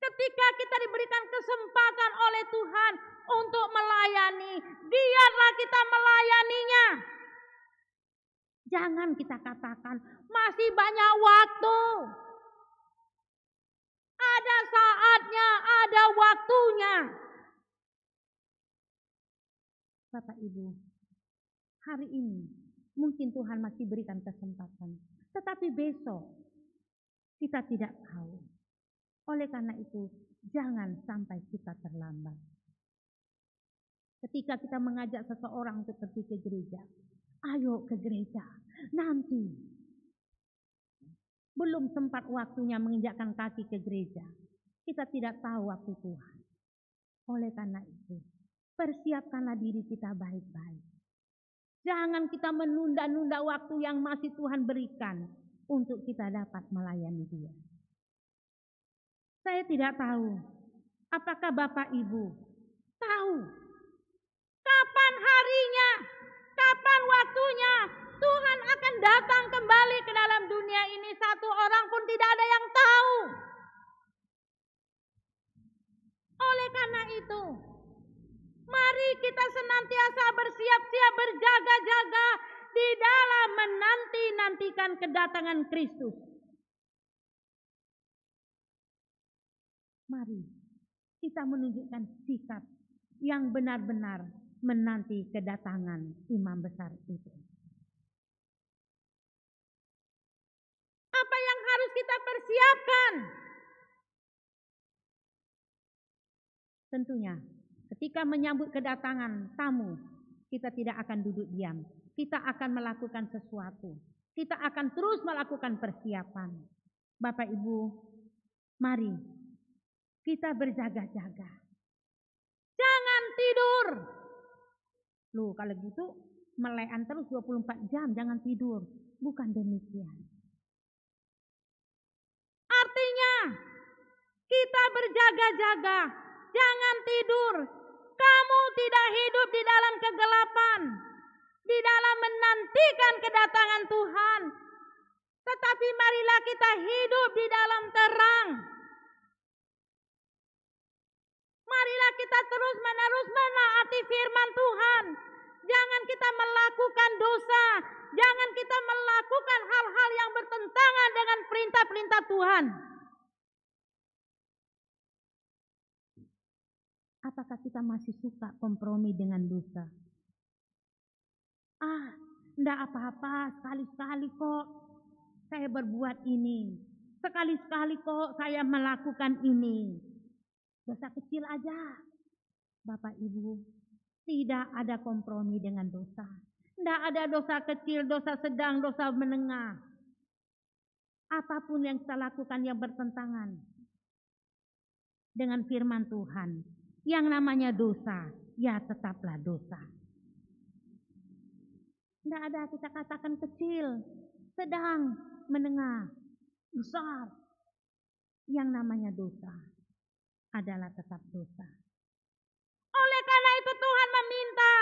Ketika kita diberikan kesempatan oleh Tuhan untuk melayani, biarlah kita melayaninya. Jangan kita katakan masih banyak waktu. Ada saatnya, ada waktunya. Bapak Ibu, hari ini mungkin Tuhan masih berikan kesempatan. Tetapi besok kita tidak tahu. Oleh karena itu, jangan sampai kita terlambat. Ketika kita mengajak seseorang untuk pergi ke gereja, ayo ke gereja. Nanti belum sempat waktunya menginjakkan kaki ke gereja. Kita tidak tahu waktu Tuhan. Oleh karena itu, persiapkanlah diri kita baik-baik. Jangan kita menunda-nunda waktu yang masih Tuhan berikan untuk kita dapat melayani Dia. Saya tidak tahu apakah Bapak Ibu tahu kapan harinya, kapan waktunya Tuhan akan datang kembali ke dalam dunia ini. Satu orang pun tidak ada yang tahu. Oleh karena itu, mari kita senantiasa bersiap-siap, berjaga-jaga di dalam menanti-nantikan kedatangan Kristus. Mari kita menunjukkan sikap yang benar-benar menanti kedatangan Imam Besar itu. Apa yang harus kita persiapkan? Tentunya ketika menyambut kedatangan tamu, kita tidak akan duduk diam. Kita akan melakukan sesuatu. Kita akan terus melakukan persiapan. Bapak Ibu, mari kita berjaga-jaga. Jangan tidur. Loh, kalau gitu melekan terus 24 jam, jangan tidur. Bukan demikian. Artinya, kita berjaga-jaga. Jangan tidur. Kamu tidak hidup di dalam kegelapan. Di dalam menantikan kedatangan Tuhan. Tetapi marilah kita hidup di dalam terang. Marilah kita terus-menerus menaati firman Tuhan. Jangan kita melakukan dosa. Jangan kita melakukan hal-hal yang bertentangan dengan perintah-perintah Tuhan. Apakah kita masih suka kompromi dengan dosa? Enggak apa-apa, sekali-sekali kok saya berbuat ini. Sekali-sekali kok saya melakukan ini. Dosa kecil aja. Bapak Ibu, tidak ada kompromi dengan dosa. Tidak ada dosa kecil, dosa sedang, dosa menengah. Apapun yang kita lakukan yang bertentangan dengan firman Tuhan, yang namanya dosa, ya tetaplah dosa. Tidak ada kita katakan kecil, sedang, menengah, besar. Yang namanya dosa adalah tetap dosa. Oleh karena itu Tuhan meminta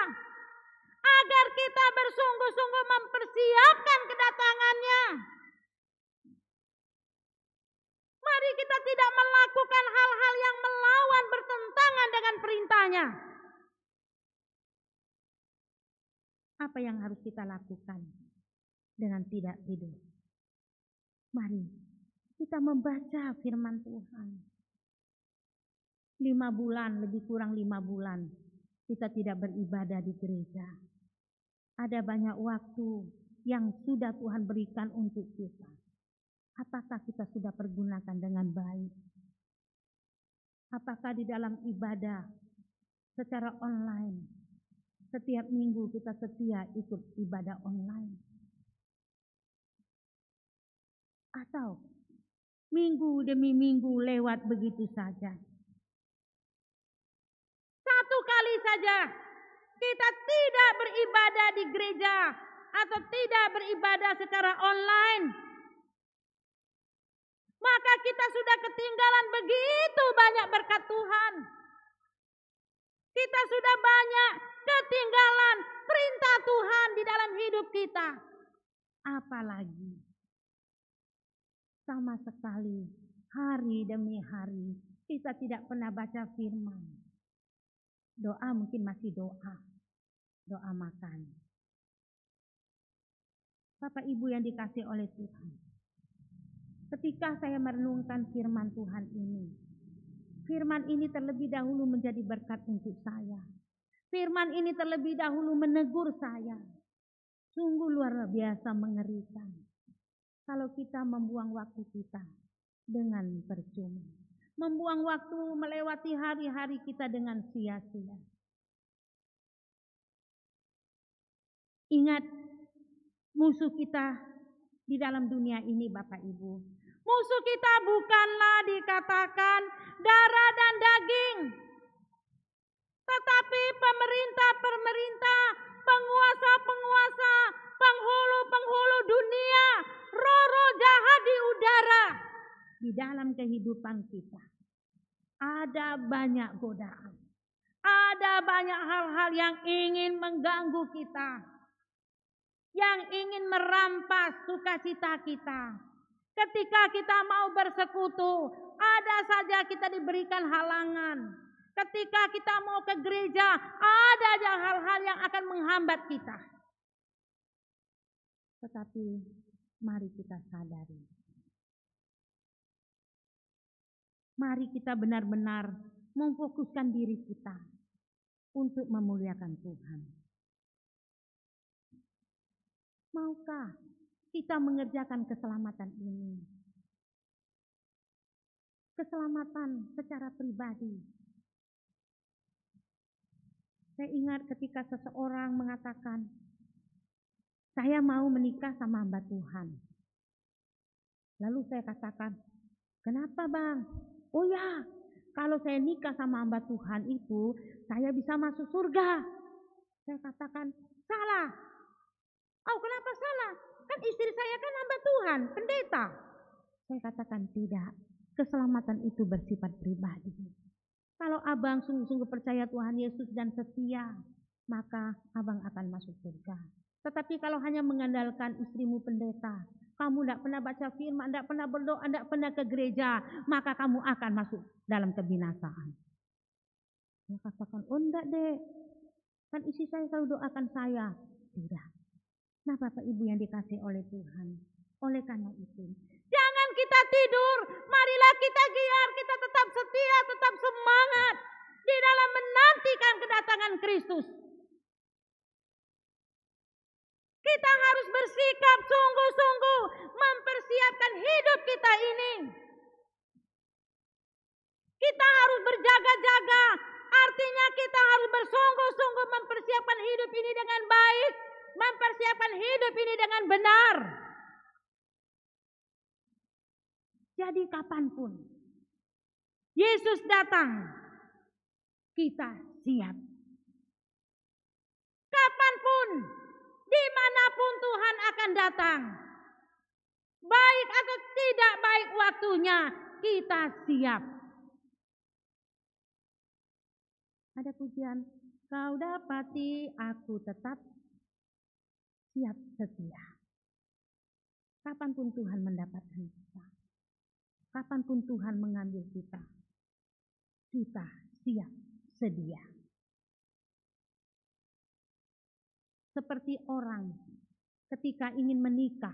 agar kita bersungguh-sungguh mempersiapkan kedatangannya. Mari kita tidak melakukan hal-hal yang melawan bertentangan dengan perintahnya. Apa yang harus kita lakukan dengan tidak tidur? Mari kita membaca firman Tuhan. 5 bulan, lebih kurang 5 bulan, kita tidak beribadah di gereja. Ada banyak waktu yang sudah Tuhan berikan untuk kita. Apakah kita sudah pergunakan dengan baik? Apakah di dalam ibadah secara online, setiap minggu kita setia ikut ibadah online? Atau minggu demi minggu lewat begitu saja? Satu kali saja kita tidak beribadah di gereja atau tidak beribadah secara online, maka kita sudah ketinggalan begitu banyak berkat Tuhan. Kita sudah banyak ketinggalan perintah Tuhan di dalam hidup kita. Apalagi sama sekali hari demi hari kita tidak pernah baca firman. Doa mungkin masih doa makan. Bapak Ibu yang dikasih oleh Tuhan, ketika saya merenungkan firman Tuhan ini, firman ini terlebih dahulu menjadi berkat untuk saya. Firman ini terlebih dahulu menegur saya. Sungguh luar biasa mengerikan kalau kita membuang waktu kita dengan percuma. Membuang waktu melewati hari-hari kita dengan sia-sia. Ingat, musuh kita di dalam dunia ini Bapak Ibu. Musuh kita bukanlah dikatakan darah dan daging, tetapi pemerintah-pemerintah, penguasa-penguasa, penghulu-penghulu dunia, roh-roh jahat di udara. Di dalam kehidupan kita ada banyak godaan, ada banyak hal-hal yang ingin mengganggu kita, yang ingin merampas sukacita kita. Ketika kita mau bersekutu, ada saja kita diberikan halangan. Ketika kita mau ke gereja, ada aja hal-hal yang akan menghambat kita. Tetapi mari kita sadari, mari kita benar-benar memfokuskan diri kita untuk memuliakan Tuhan. Maukah kita mengerjakan keselamatan ini? Keselamatan secara pribadi. Saya ingat ketika seseorang mengatakan, saya mau menikah sama hamba Tuhan. Lalu saya katakan, kenapa bang? Oh ya, kalau saya nikah sama hamba Tuhan itu, saya bisa masuk surga. Saya katakan, salah. Oh kenapa salah? Kan istri saya kan hamba Tuhan, pendeta. Saya katakan tidak, keselamatan itu bersifat pribadi. Kalau abang sungguh-sungguh percaya Tuhan Yesus dan setia, maka abang akan masuk surga. Tetapi kalau hanya mengandalkan istrimu pendeta, kamu tidak pernah baca firman, tidak pernah berdoa, tidak pernah ke gereja, maka kamu akan masuk dalam kebinasaan. Saya katakan, oh enggak dek, kan istri saya selalu doakan saya. Tidak. Nah Bapak Ibu yang dikasih oleh Tuhan, oleh karena itu, jangan kita tidur, marilah kita giat, kita tetap setia, tetap semangat di dalam menantikan kedatangan Kristus. Kita harus bersikap sungguh-sungguh mempersiapkan hidup kita ini. Kita harus berjaga-jaga, artinya kita harus bersungguh-sungguh mempersiapkan hidup ini dengan baik, benar. Jadi kapanpun Yesus datang, kita siap. Kapanpun, dimanapun Tuhan akan datang, baik atau tidak baik waktunya, kita siap. Ada pujian, kau dapati aku tetap siap setia. Kapanpun Tuhan mendapatkan kita, kapanpun Tuhan mengambil kita, kita siap sedia. Seperti orang ketika ingin menikah,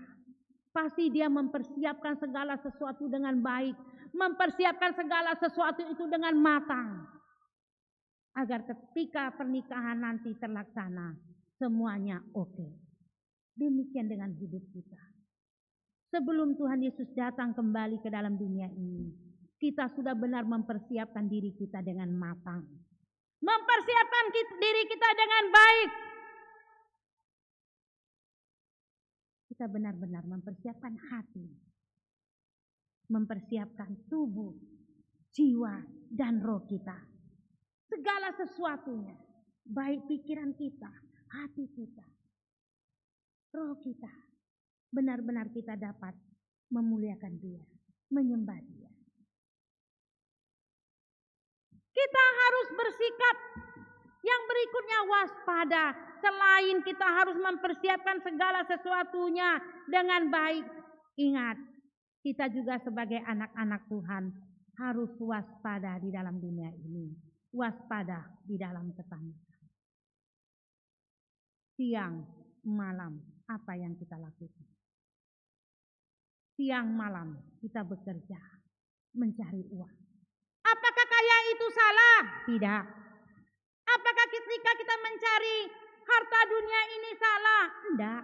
pasti dia mempersiapkan segala sesuatu dengan baik, mempersiapkan segala sesuatu itu dengan matang, agar ketika pernikahan nanti terlaksana, semuanya oke. Demikian dengan hidup kita. Sebelum Tuhan Yesus datang kembali ke dalam dunia ini, kita sudah benar mempersiapkan diri kita dengan matang, mempersiapkan diri kita dengan baik. Kita benar-benar mempersiapkan hati, mempersiapkan tubuh, jiwa, dan roh kita. Segala sesuatunya, baik pikiran kita, hati kita, roh kita, benar-benar kita dapat memuliakan Dia, menyembah Dia. Kita harus bersikap yang berikutnya waspada. Selain kita harus mempersiapkan segala sesuatunya dengan baik, ingat, kita juga sebagai anak-anak Tuhan harus waspada di dalam dunia ini. Waspada di dalam ketamakan. Siang, malam, apa yang kita lakukan? Siang, malam, kita bekerja, mencari uang. Apakah kaya itu salah? Tidak. Apakah ketika kita mencari harta dunia ini salah? Tidak.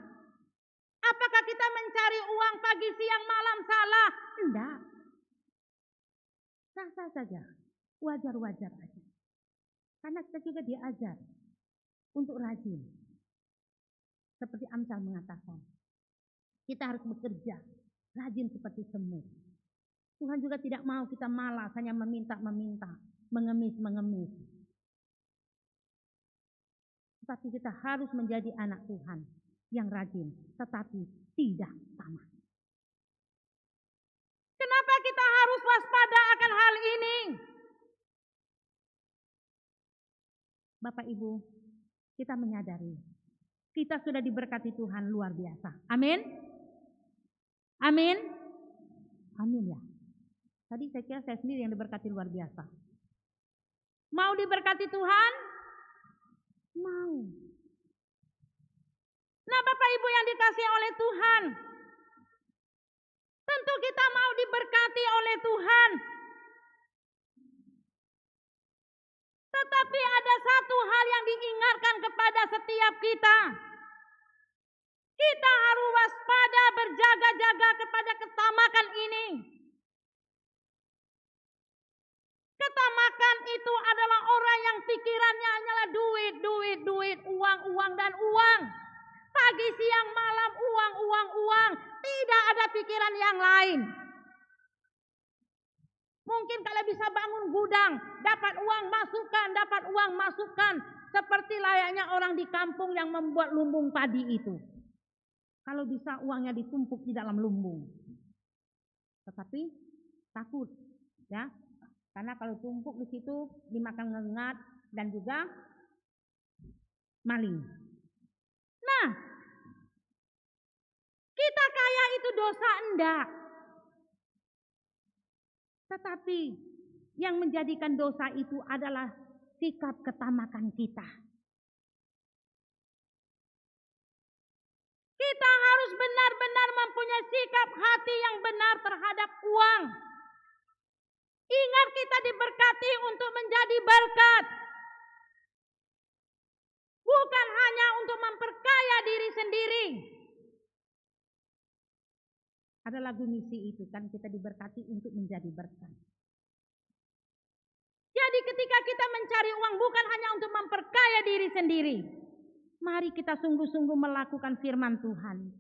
Apakah kita mencari uang pagi, siang, malam salah? Tidak. Sah-sah saja, wajar-wajar saja. Karena kita juga diajar untuk rajin. Seperti Amsal mengatakan, kita harus bekerja, rajin seperti semut. Tuhan juga tidak mau kita malas, hanya meminta-meminta, mengemis-mengemis. Tetapi kita harus menjadi anak Tuhan yang rajin, tetapi tidak tamak. Kenapa kita harus waspada akan hal ini? Bapak Ibu, kita menyadari kita sudah diberkati Tuhan luar biasa. Amin. Amin. Amin ya. Tadi saya kira saya sendiri yang diberkati luar biasa. Mau diberkati Tuhan? Mau. Nah, Bapak Ibu yang dikasihi oleh Tuhan, tentu kita mau diberkati oleh Tuhan. Tetapi ada satu hal yang diingatkan kepada setiap kita. Kita harus waspada, berjaga-jaga kepada ketamakan ini. Ketamakan itu adalah orang yang pikirannya hanyalah duit, duit, duit, uang, uang, dan uang. Pagi, siang, malam, uang, uang, uang. Tidak ada pikiran yang lain. Mungkin kalau bisa bangun gudang, dapat uang masukkan, dapat uang masukkan. Seperti layaknya orang di kampung yang membuat lumbung padi itu. Kalau bisa uangnya ditumpuk di dalam lumbung. Tetapi takut, ya. Karena kalau tumpuk di situ dimakan ngengat dan juga maling. Nah, kita kaya itu dosa enggak. Tetapi yang menjadikan dosa itu adalah sikap ketamakan kita. Kita harus benar-benar mempunyai sikap hati yang benar terhadap uang. Ingat, kita diberkati untuk menjadi berkat. Bukan hanya untuk memperkaya diri sendiri. Ada lagu misi itu kan, kita diberkati untuk menjadi berkat. Jadi ketika kita mencari uang bukan hanya untuk memperkaya diri sendiri. Mari kita sungguh-sungguh melakukan firman Tuhan.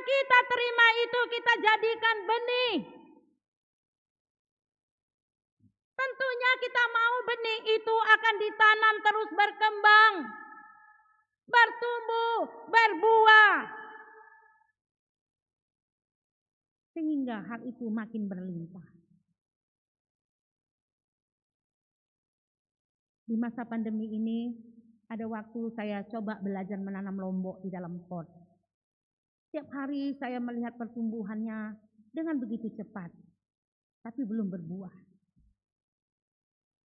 kita terima itu kita jadikan benih. Tentunya kita mau benih itu akan ditanam terus berkembang, bertumbuh, berbuah. Sehingga hal itu makin berlimpah. Di masa pandemi ini, ada waktu saya coba belajar menanam lombok di dalam pot. Setiap hari saya melihat pertumbuhannya dengan begitu cepat, tapi belum berbuah.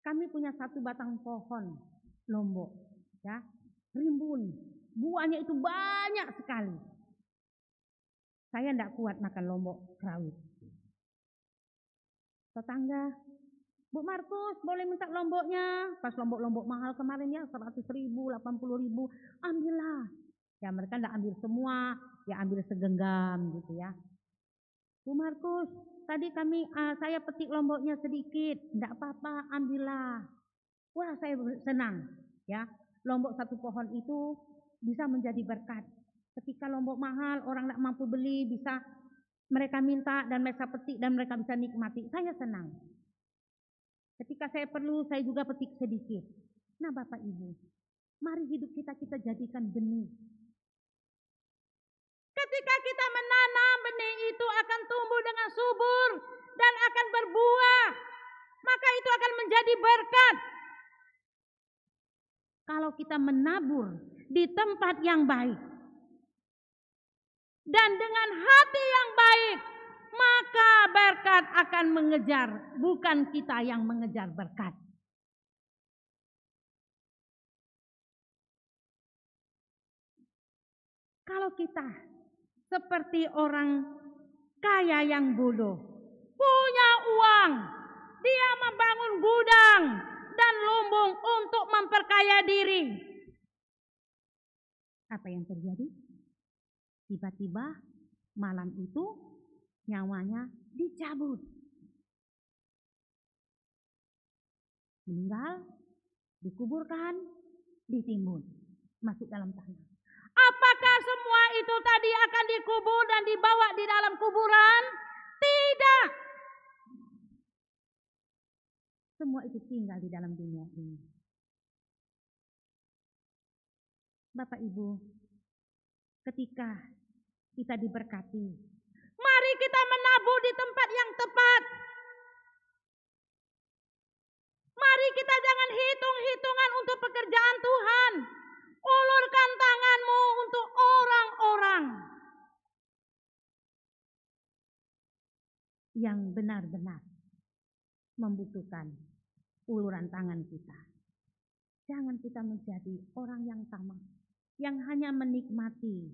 Kami punya satu batang pohon lombok, ya, rimbun, buahnya itu banyak sekali. Saya tidak kuat makan lombok rawit. Tetangga, Bu Markus boleh minta lomboknya. Pas lombok-lombok mahal kemarin ya 100.000, 80.000, ambillah. Ya mereka tidak ambil semua, ya ambil segenggam gitu ya. Bu Markus, tadi saya petik lomboknya sedikit, tidak apa-apa, ambillah. Wah saya senang ya. Lombok satu pohon itu bisa menjadi berkat. Ketika lombok mahal, orang tidak mampu beli, bisa mereka minta dan mereka petik dan mereka bisa nikmati. Saya senang. Ketika saya perlu, saya juga petik sedikit. Nah Bapak Ibu, mari hidup kita jadikan benih. Ketika kita menanam, benih itu akan tumbuh dengan subur dan akan berbuah. Maka itu akan menjadi berkat. Kalau kita menabur di tempat yang baik dan dengan hati yang baik, maka berkat akan mengejar, bukan kita yang mengejar berkat. Kalau kita seperti orang kaya yang bodoh, punya uang, dia membangun gudang dan lumbung untuk memperkaya diri. Apa yang terjadi? Tiba-tiba malam itu nyawanya dicabut. Meninggal, dikuburkan, ditimbun, masuk dalam tanah. Apakah semua itu tadi akan dikubur dan dibawa di dalam kuburan? Tidak. Semua itu tinggal di dalam dunia ini. Bapak Ibu, ketika kita diberkati, mari kita menabur di tempat yang tepat. Mari kita jangan hitung-hitungan untuk pekerjaan Tuhan. Ulurkan tanganmu untuk orang-orang yang benar-benar membutuhkan uluran tangan kita. Jangan kita menjadi orang yang tamak, yang hanya menikmati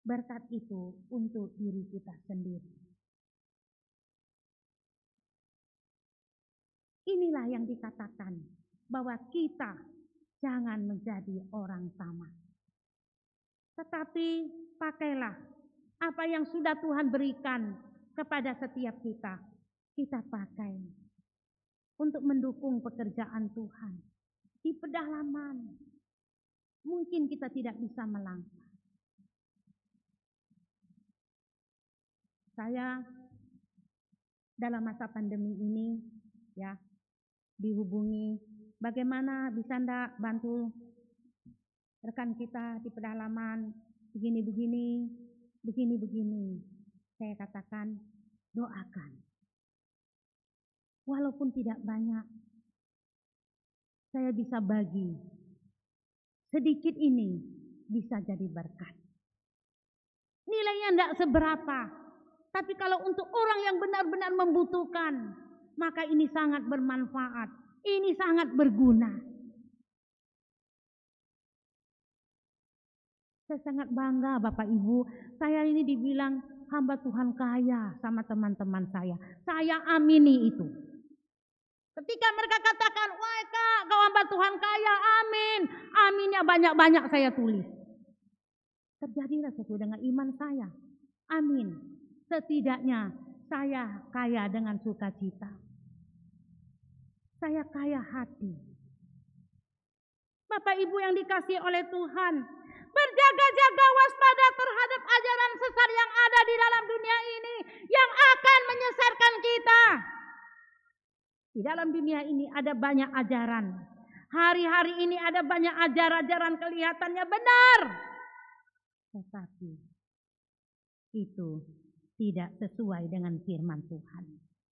berkat itu untuk diri kita sendiri. Inilah yang dikatakan bahwa kita jangan menjadi orang tamak. Tetapi pakailah apa yang sudah Tuhan berikan kepada setiap kita. Kita pakai untuk mendukung pekerjaan Tuhan. Di pedalaman mungkin kita tidak bisa melangkah. Saya dalam masa pandemi ini ya dihubungi, bagaimana bisa ndak bantu rekan kita di pedalaman begini. Saya katakan doakan. Walaupun tidak banyak, saya bisa bagi. Sedikit ini bisa jadi berkat. Nilainya tidak seberapa. Tapi kalau untuk orang yang benar-benar membutuhkan, maka ini sangat bermanfaat. Ini sangat berguna. Saya sangat bangga Bapak Ibu. Saya ini dibilang hamba Tuhan kaya sama teman-teman saya. Saya amini itu. Ketika mereka katakan, wah Kak, kau hamba Tuhan kaya, amin. Aminnya banyak-banyak saya tulis. Terjadilah sesuai dengan iman saya. Amin. Setidaknya saya kaya dengan sukacita. Saya kaya hati. Bapak Ibu yang dikasihi oleh Tuhan, berjaga-jaga waspada terhadap ajaran sesat yang ada di dalam dunia ini, yang akan menyesatkan kita. Di dalam dunia ini ada banyak ajaran. Hari-hari ini ada banyak ajaran kelihatannya benar, tetapi itu tidak sesuai dengan firman Tuhan.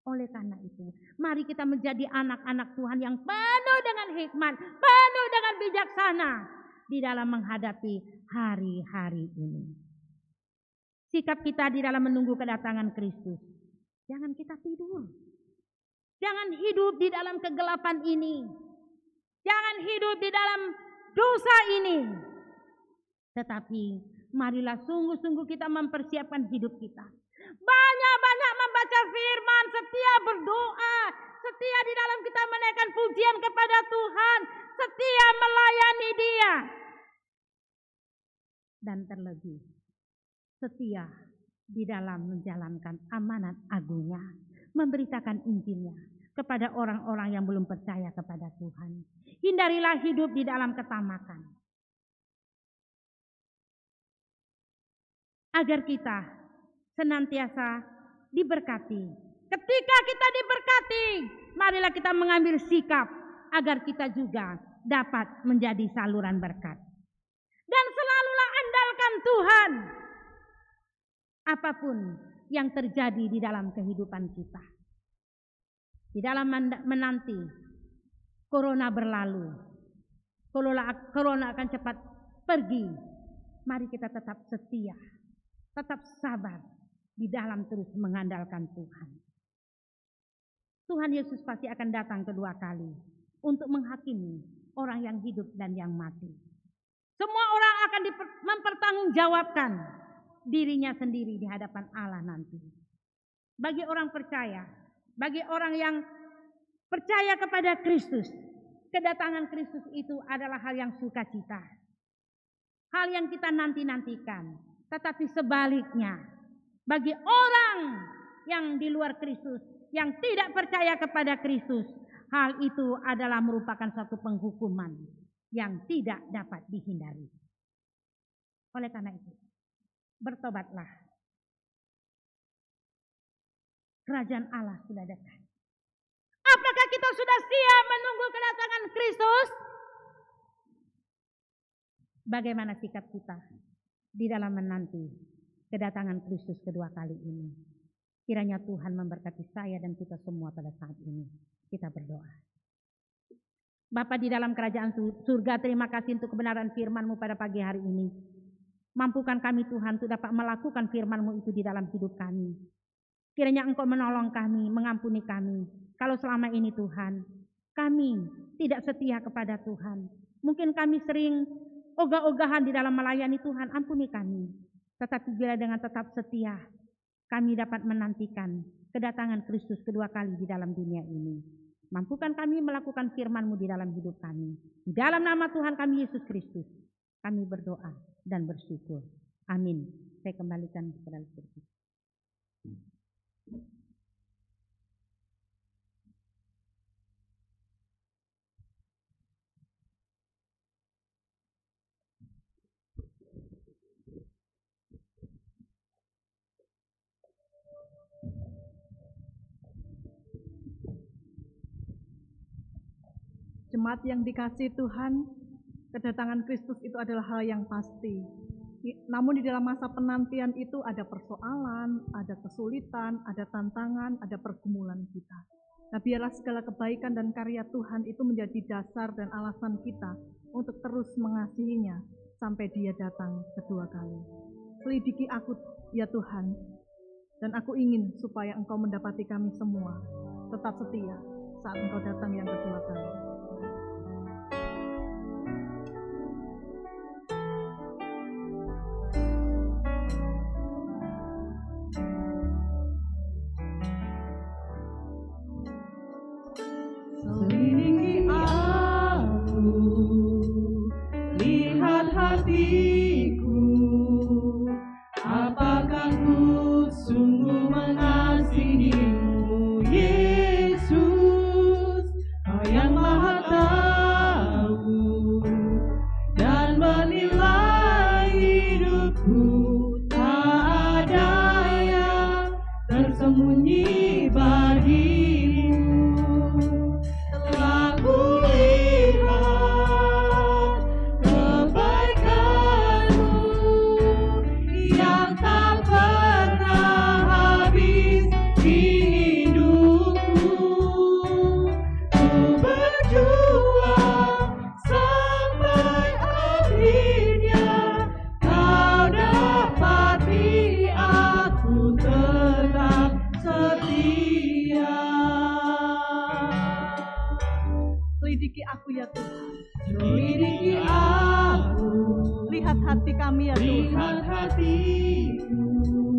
Oleh karena itu, mari kita menjadi anak-anak Tuhan yang penuh dengan hikmat, penuh dengan bijaksana di dalam menghadapi hari-hari ini. Sikap kita di dalam menunggu kedatangan Kristus. Jangan kita tidur. Jangan hidup di dalam kegelapan ini. Jangan hidup di dalam dosa ini. Tetapi marilah sungguh-sungguh kita mempersiapkan hidup kita. Banyak-banyak membaca firman, setia berdoa, setia di dalam kita menaikkan pujian kepada Tuhan, setia melayani Dia. Dan terlebih, setia di dalam menjalankan amanat agungnya, memberitakan Injilnya kepada orang-orang yang belum percaya kepada Tuhan. Hindarilah hidup di dalam ketamakan, agar kita senantiasa diberkati. Ketika kita diberkati, marilah kita mengambil sikap agar kita juga dapat menjadi saluran berkat. Dan selalulah andalkan Tuhan apapun yang terjadi di dalam kehidupan kita. Di dalam menanti corona berlalu, corona akan cepat pergi. Mari kita tetap setia, tetap sabar di dalam terus mengandalkan Tuhan. Tuhan Yesus pasti akan datang kedua kali untuk menghakimi orang yang hidup dan yang mati. Semua orang akan mempertanggungjawabkan dirinya sendiri di hadapan Allah nanti. Bagi orang percaya, bagi orang yang percaya kepada Kristus, kedatangan Kristus itu adalah hal yang sukacita, hal yang kita nanti-nantikan. Tetapi sebaliknya, bagi orang yang di luar Kristus, yang tidak percaya kepada Kristus, hal itu adalah merupakan suatu penghukuman yang tidak dapat dihindari. Oleh karena itu, bertobatlah. Kerajaan Allah sudah dekat. Apakah kita sudah siap menunggu kedatangan Kristus? Bagaimana sikap kita di dalam menanti kedatangan Kristus kedua kali ini? Kiranya Tuhan memberkati saya dan kita semua pada saat ini. Kita berdoa. Bapa di dalam kerajaan surga, terima kasih untuk kebenaran firman-Mu pada pagi hari ini. Mampukan kami Tuhan untuk dapat melakukan firman-Mu itu di dalam hidup kami. Kiranya Engkau menolong kami, mengampuni kami. Kalau selama ini Tuhan, kami tidak setia kepada Tuhan. Mungkin kami sering ogah-ogahan di dalam melayani Tuhan, ampuni kami. Tetapi bila dengan tetap setia, kami dapat menantikan kedatangan Kristus kedua kali di dalam dunia ini. Mampukan kami melakukan firman-Mu di dalam hidup kami. Di dalam nama Tuhan kami Yesus Kristus, kami berdoa dan bersyukur. Amin. Saya kembalikan kepada liturgi. Jemaat yang dikasihi Tuhan, kedatangan Kristus itu adalah hal yang pasti. Namun di dalam masa penantian itu ada persoalan, ada kesulitan, ada tantangan, ada pergumulan kita. Nah, biarlah segala kebaikan dan karya Tuhan itu menjadi dasar dan alasan kita untuk terus mengasihinya sampai Dia datang kedua kali. Selidiki aku, ya Tuhan, dan aku ingin supaya Engkau mendapati kami semua tetap setia saat Engkau datang yang kedua kali. Selidiki aku, lihat hatiku, apakah ku sungguh mengasihimu, Yesus, Kau yang Maha Tahu dan menilai Selidiki aku ya Tuhan. Selidiki aku, Lihat hati kami ya lihat Tuhan. hatiku,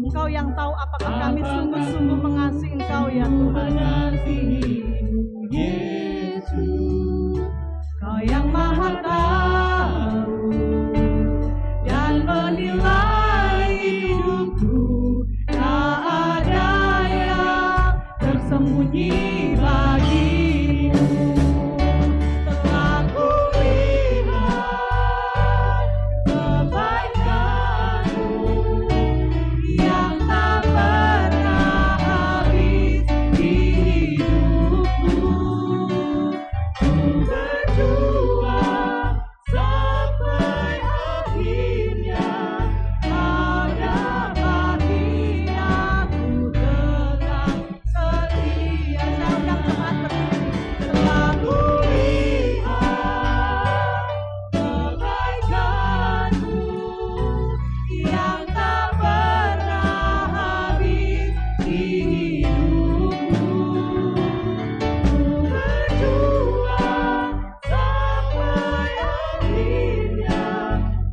Engkau yang tahu apakah kami sungguh-sungguh mengasihi Engkau ya Tuhan. mengasihimu Yesus. Kau yang maha tahu dan menilai hidupku, tak ada yang tersembunyi bagimu. Telah kulihat kebaikanmu yang tak pernah habis di hidupku. Ku berjuang sampai akhirnya kau dapati aku tetap setia. Saya undang jemaat berdiri. Telah kulihat kebaikanmu yang tak pernah habis di hidupku. Ku berjuang sampai akhirnya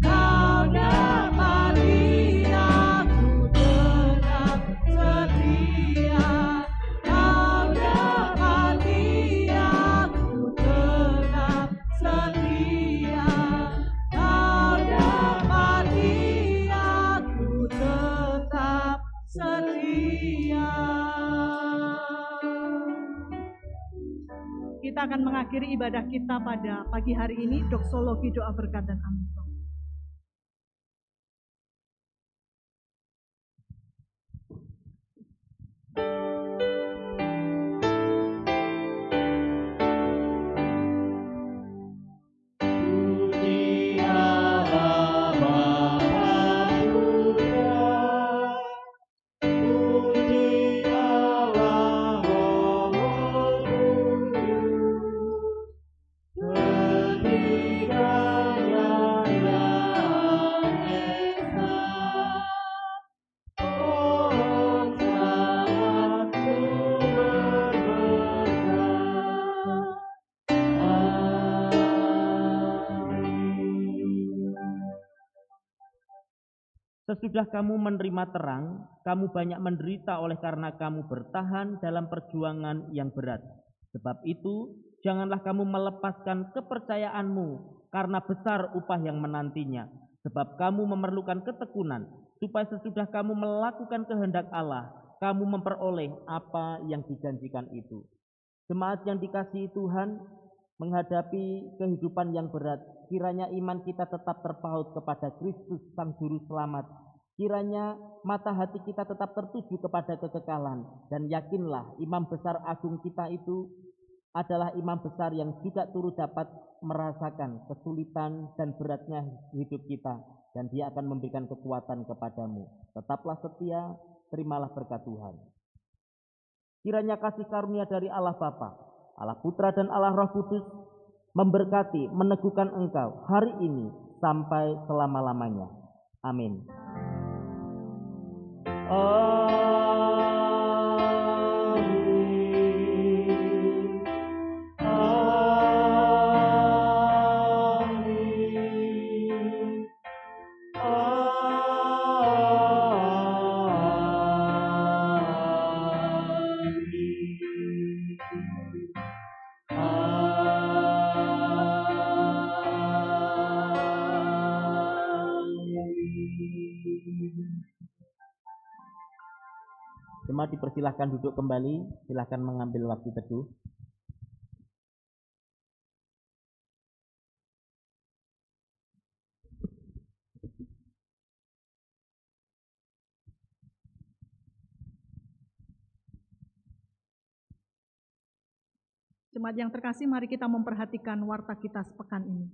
kau dapati aku tetap setia. Kau dapati aku tetap setia. Kau dapati aku tetap setia. Kita akan mengakhiri ibadah kita pada pagi hari ini, doksologi doa berkat dan amin. Puji Allah Bapa Putra, puji Allah Roh Kudus, ketiganya yang esa. Om sangat sumber berkat. Sesudah kamu menerima terang, kamu banyak menderita oleh karena kamu bertahan dalam perjuangan yang berat. Sebab itu, janganlah kamu melepaskan kepercayaanmu, karena besar upah yang menantinya. Sebab kamu memerlukan ketekunan, supaya sesudah kamu melakukan kehendak Allah, kamu memperoleh apa yang dijanjikan itu. Jemaat yang dikasihi Tuhan, menghadapi kehidupan yang berat, kiranya iman kita tetap terpaut kepada Kristus Sang Juru Selamat. Kiranya mata hati kita tetap tertuju kepada kekekalan. Dan yakinlah imam besar agung kita itu adalah imam besar yang juga turut dapat merasakan kesulitan dan beratnya hidup kita. Dan dia akan memberikan kekuatan kepadamu. Tetaplah setia, terimalah berkat Tuhan. Kiranya kasih karunia dari Allah Bapa, Allah Putra dan Allah Roh Kudus memberkati, meneguhkan engkau hari ini sampai selama-lamanya. Amin. Amin. Jemaat dipersilahkan duduk kembali, silahkan mengambil waktu teduh. Jemaat yang terkasih, mari kita memperhatikan warta kita sepekan ini.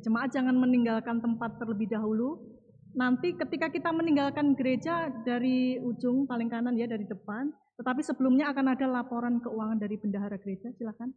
jemaat jangan meninggalkan tempat terlebih dahulu. Nanti ketika kita meninggalkan gereja dari ujung paling kanan ya, dari depan, tetapi sebelumnya akan ada laporan keuangan dari bendahara gereja, silakan.